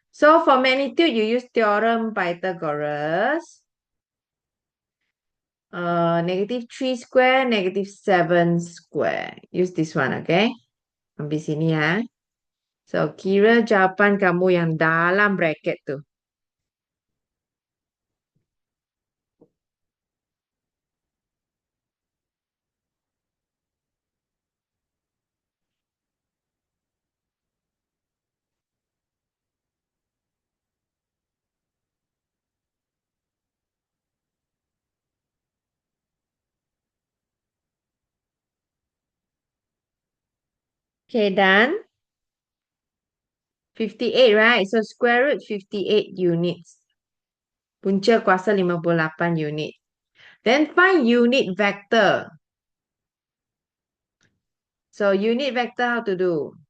So, for magnitude, you use theorem Pythagoras. Negative 3 square, negative 7 square. Use this one, okay? Ambil sini ya. So, kira jawapan kamu yang dalam bracket tu. Okay, done. 58, right? So, square root 58 units. Punca kuasa 58 unit. Then, find unit vector. So, unit vector, how to do?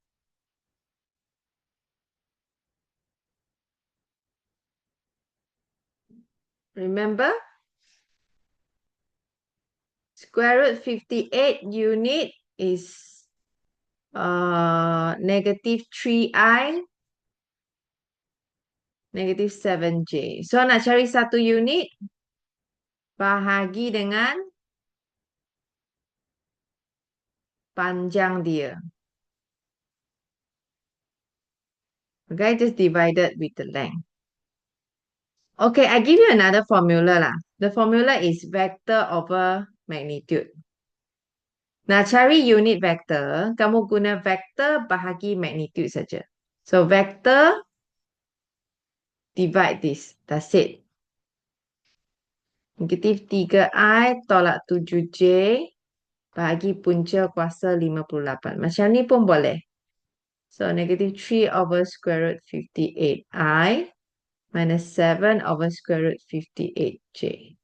Remember? Square root 58 unit is negative 3i, negative 7j. So, nak cari satu unit, bahagi dengan panjang dia. Okay, just divided with the length. Okay, I give you another formula lah. The formula is vector over magnitude. Nak cari unit vector, kamu guna vector bahagi magnitude saja. So, vector divide this. That's it. Negatif 3i tolak 7j bahagi punca kuasa 58. Macam ni pun boleh. So, negative 3 over square root 58i minus 7 over square root 58j.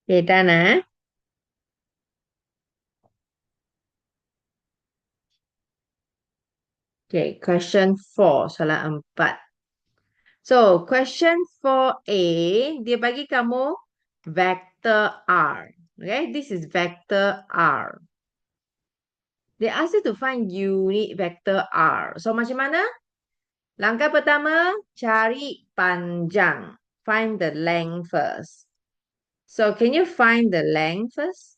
Okay, done. Okay, question 4, soalan 4. So, question 4A, dia bagi kamu vector R. Okay, this is vector R. They ask you to find unit vector R. So, macam mana? Langkah pertama, cari panjang. Find the length first. So, can you find the length first?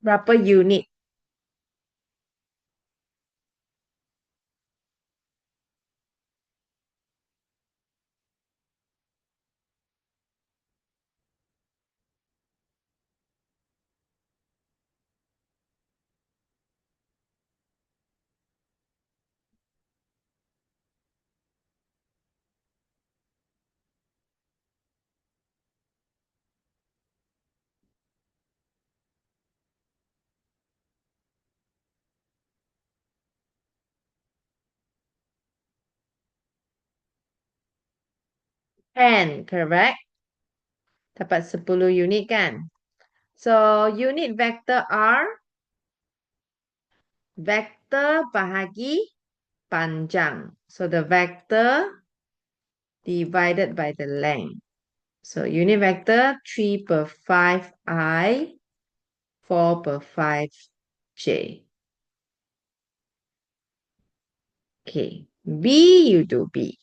Berapa unit? 10, correct? Dapat 10 unit kan? So, unit vector are vector bahagi panjang. So, the vector divided by the length. So, unit vector 3 per 5i, 4 per 5j. Okay, B you do B.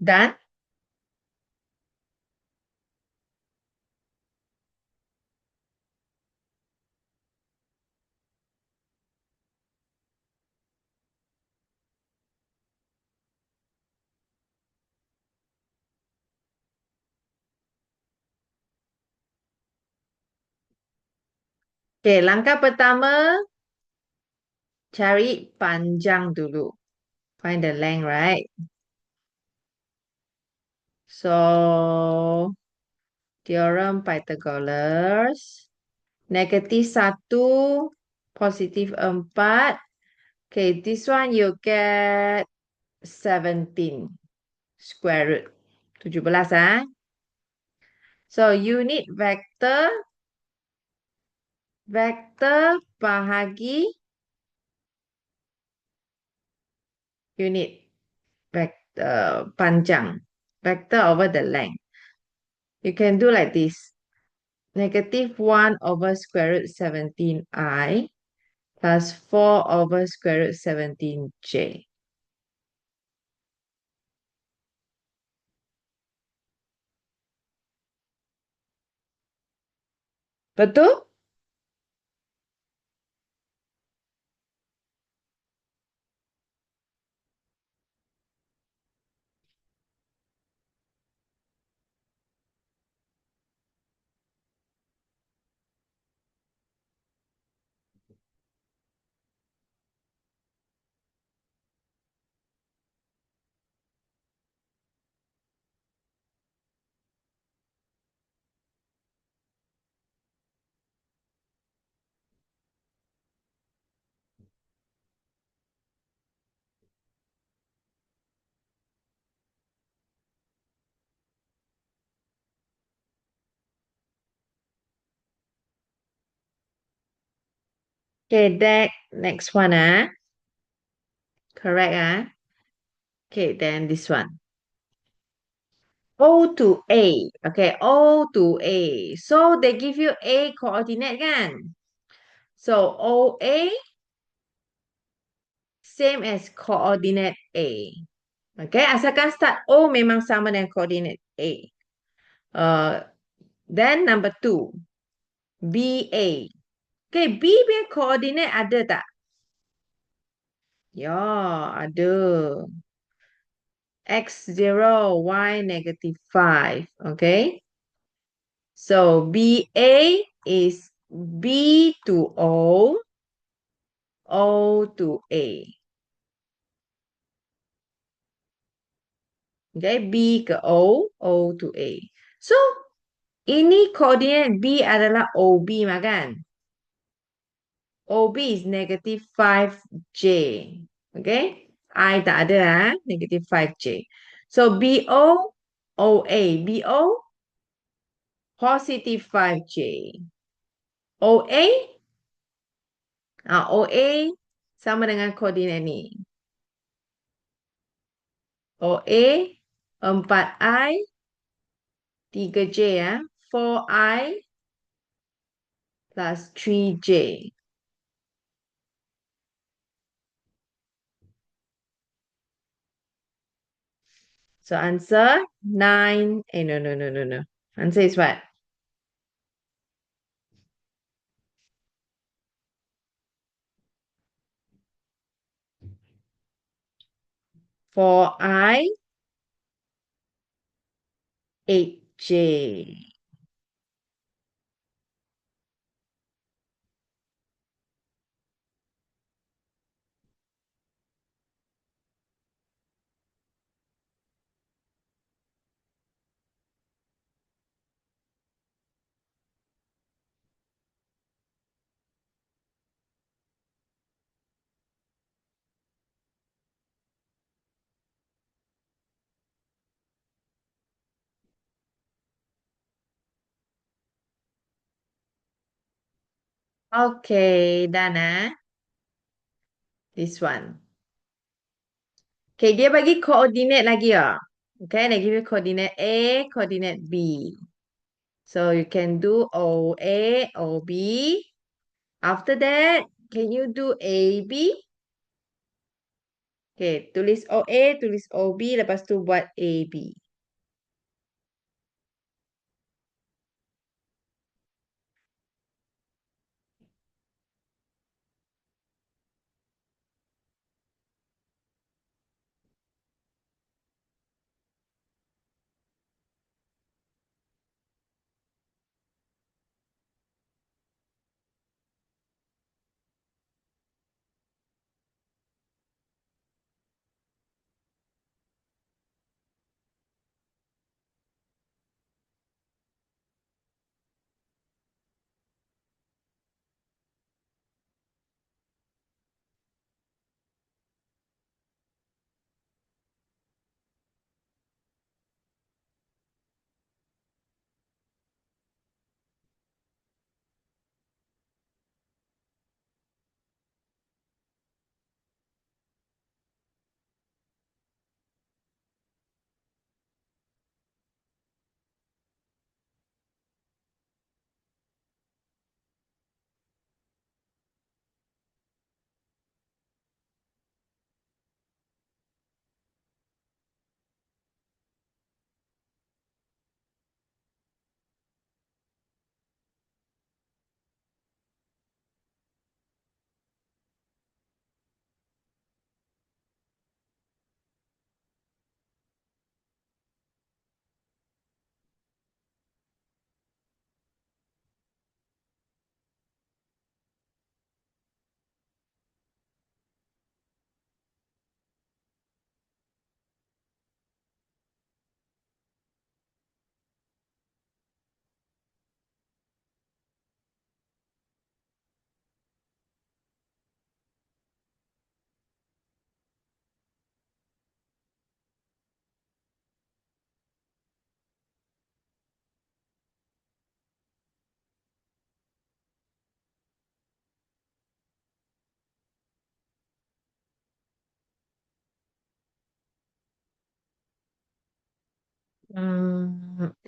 Done? Okay, langkah pertama, cari panjang dulu. Find the length, right? So, theorem Pythagoras. Negatif 1, positif 4. Okay, this one you get 17 square root. 17, ah. So, unit vector, vector bahagi unit vector panjang. Vector over the length. You can do like this. Negative 1 over square root 17i plus 4 over square root 17j. Betul? Okay, that next one, ah. Correct, ah. Okay, then this one. O to A. Okay, O to A. So they give you A coordinate kan? So OA same as coordinate A. Okay, asalkan start O memang sama dengan coordinate A. Uh, then number 2, BA. Okay, B punya coordinate ada tak? Ya, ada. X0, Y negative 5. Okay. So BA is B to O, O to A. Okay, B ke O, O to A. So, ini koordinat B adalah OB kan? OB is negative 5J. Okay? I tak ada, negative 5J. So, BO, OA. BO, Positive 5J. OA, OA sama dengan koordinat ni. OA 4I 3J ya. 4I plus 3J. So answer 9. No. Answer is what? 4I 8J. Okay, done This one. Okay, dia bagi koordinat lagi ya. Okay, they give you coordinate A, coordinate B. So you can do OA, OB. After that, can you do AB? Okay, tulis OA, tulis OB, lepas tu buat AB.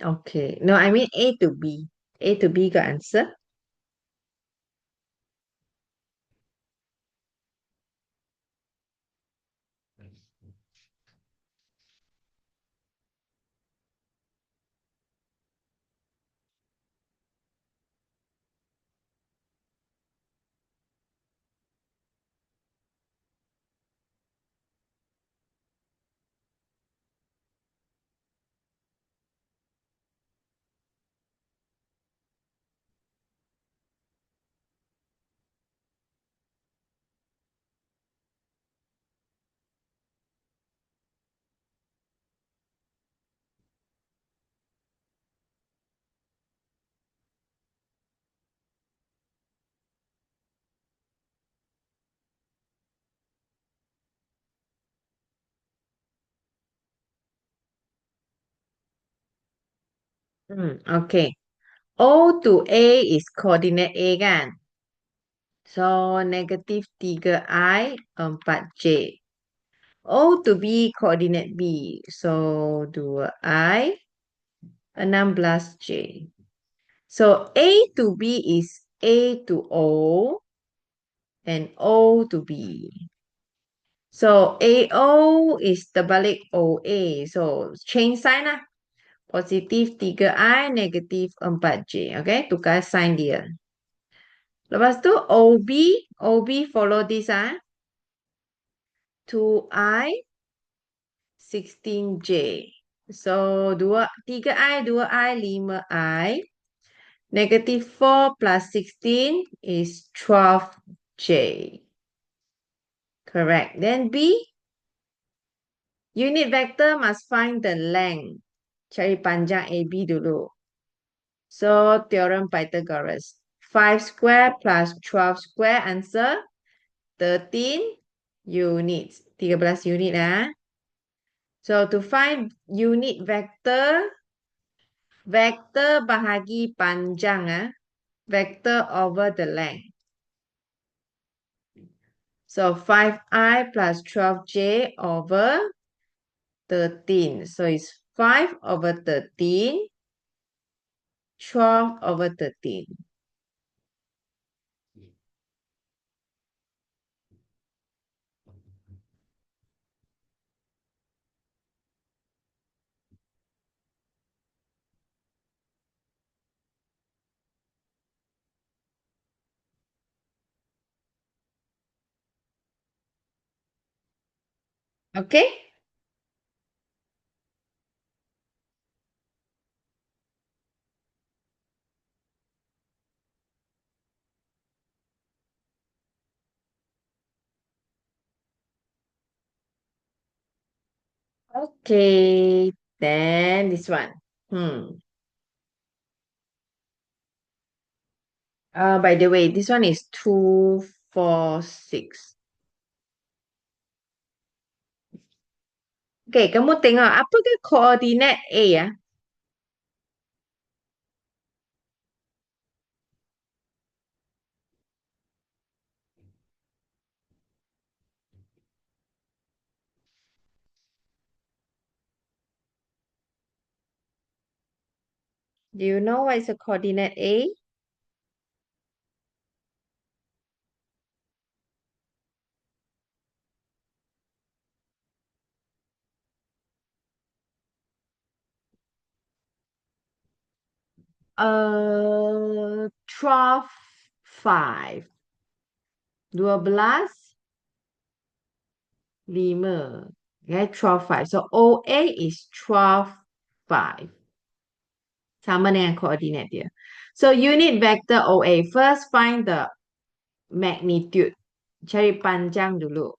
Okay. No, I mean A to B. A to B got answer. Okay. O to A is coordinate A kan? So, negatif 3I, 4J. O to B, coordinate B. So, 2I, 16J. So, A to B is A to O and O to B. So, AO is terbalik OA. So, change sign lah. Positif 3I, negatif 4J. Okay, tukar sign dia. Lepas tu OB follow this ah. 2I, 16J. So 3I, 2I, 5I. Negative 4 plus 16 is 12J. Correct. Then B, unit vector must find the length. Cari panjang AB dulu. So theorem Pythagoras. 5 square plus 12 square answer 13 units. 13 unit ah. So to find unit vector, vector bahagi panjang ah. Vector over the length. So 5I plus 12J over 13. So it's 5 over 13, 12 over 13. Okay? Okay. Then this one. By the way, this one is 2, 4, 6. Okay, kamu tengok apa ke koordinat A ya? Do you know what is a coordinate A? Uh, 12, 5. 12, 5. Okay, 12, 5. So OA is 12, 5. Sama dengan koordinat dia. So unit vector OA. First find the magnitude. Cari panjang dulu.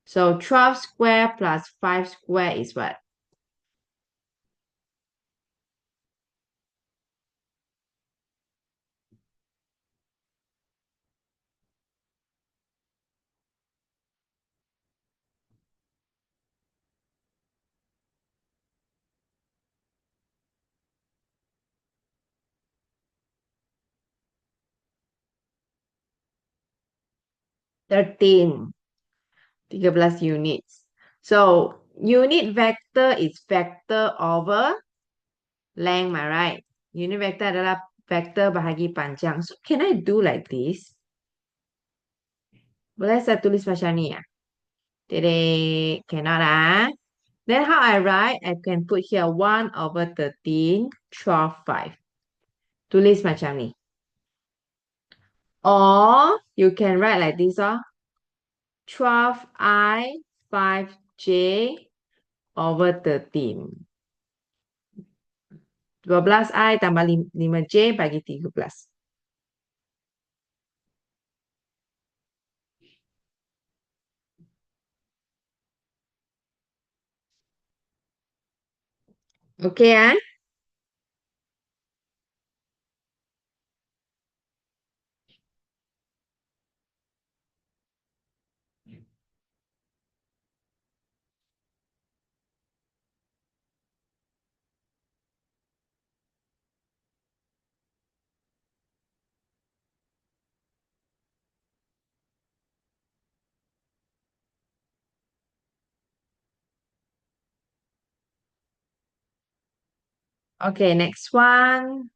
So 12 square plus 5 square is what? Thirteen 13 units. So unit vector is vector over length, am I right? Unit vector adalah vector bahagi panjang. So can I do like this? Boleh saya tulis macam ni ya? Today cannot ah. Then how I write? I can put here 1 over 13, 12, 5. Tulis macam ni. Or you can write like this oh. 12I, 5J over 13. 12I tambah 5J bagi 13. Okay ah? Okay, next one.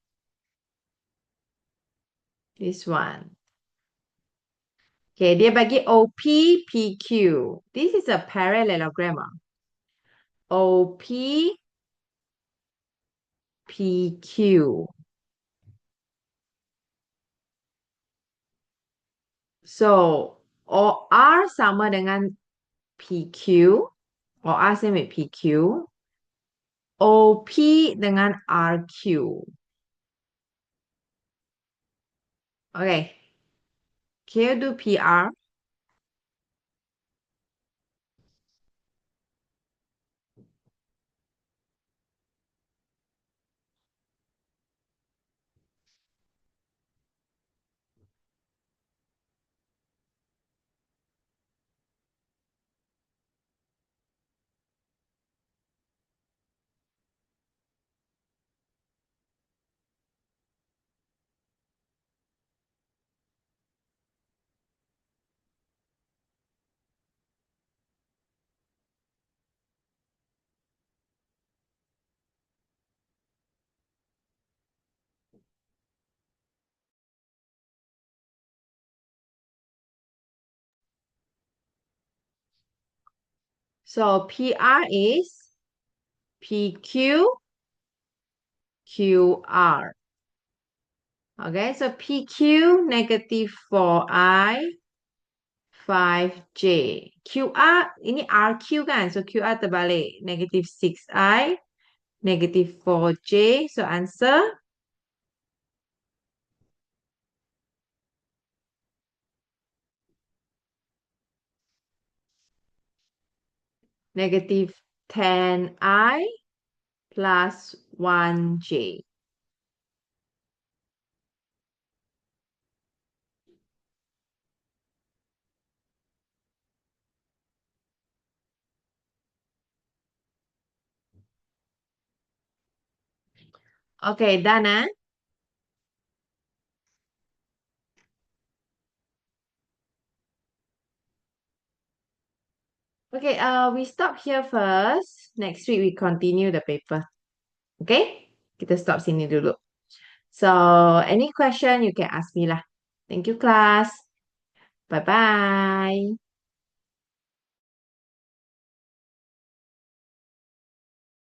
This one. Okay, dia bagi OP, PQ. This is a parallelogram. OP, PQ. So, OR sama dengan PQ. OR sama dengan PQ. OP dengan RQ. Okay. Can you do PR? So PR is PQ, QR. Okay, so PQ negative 4I, 5J. QR, ini RQ kan? So QR terbalik. Negative 6I, negative 4J. So answer negative 10I plus 1J. Okay, done, eh? Okay, we stop here first. Next week we continue the paper. Okay? Kita stop sini dulu. So, any question you can ask me lah. Thank you, class. Bye-bye.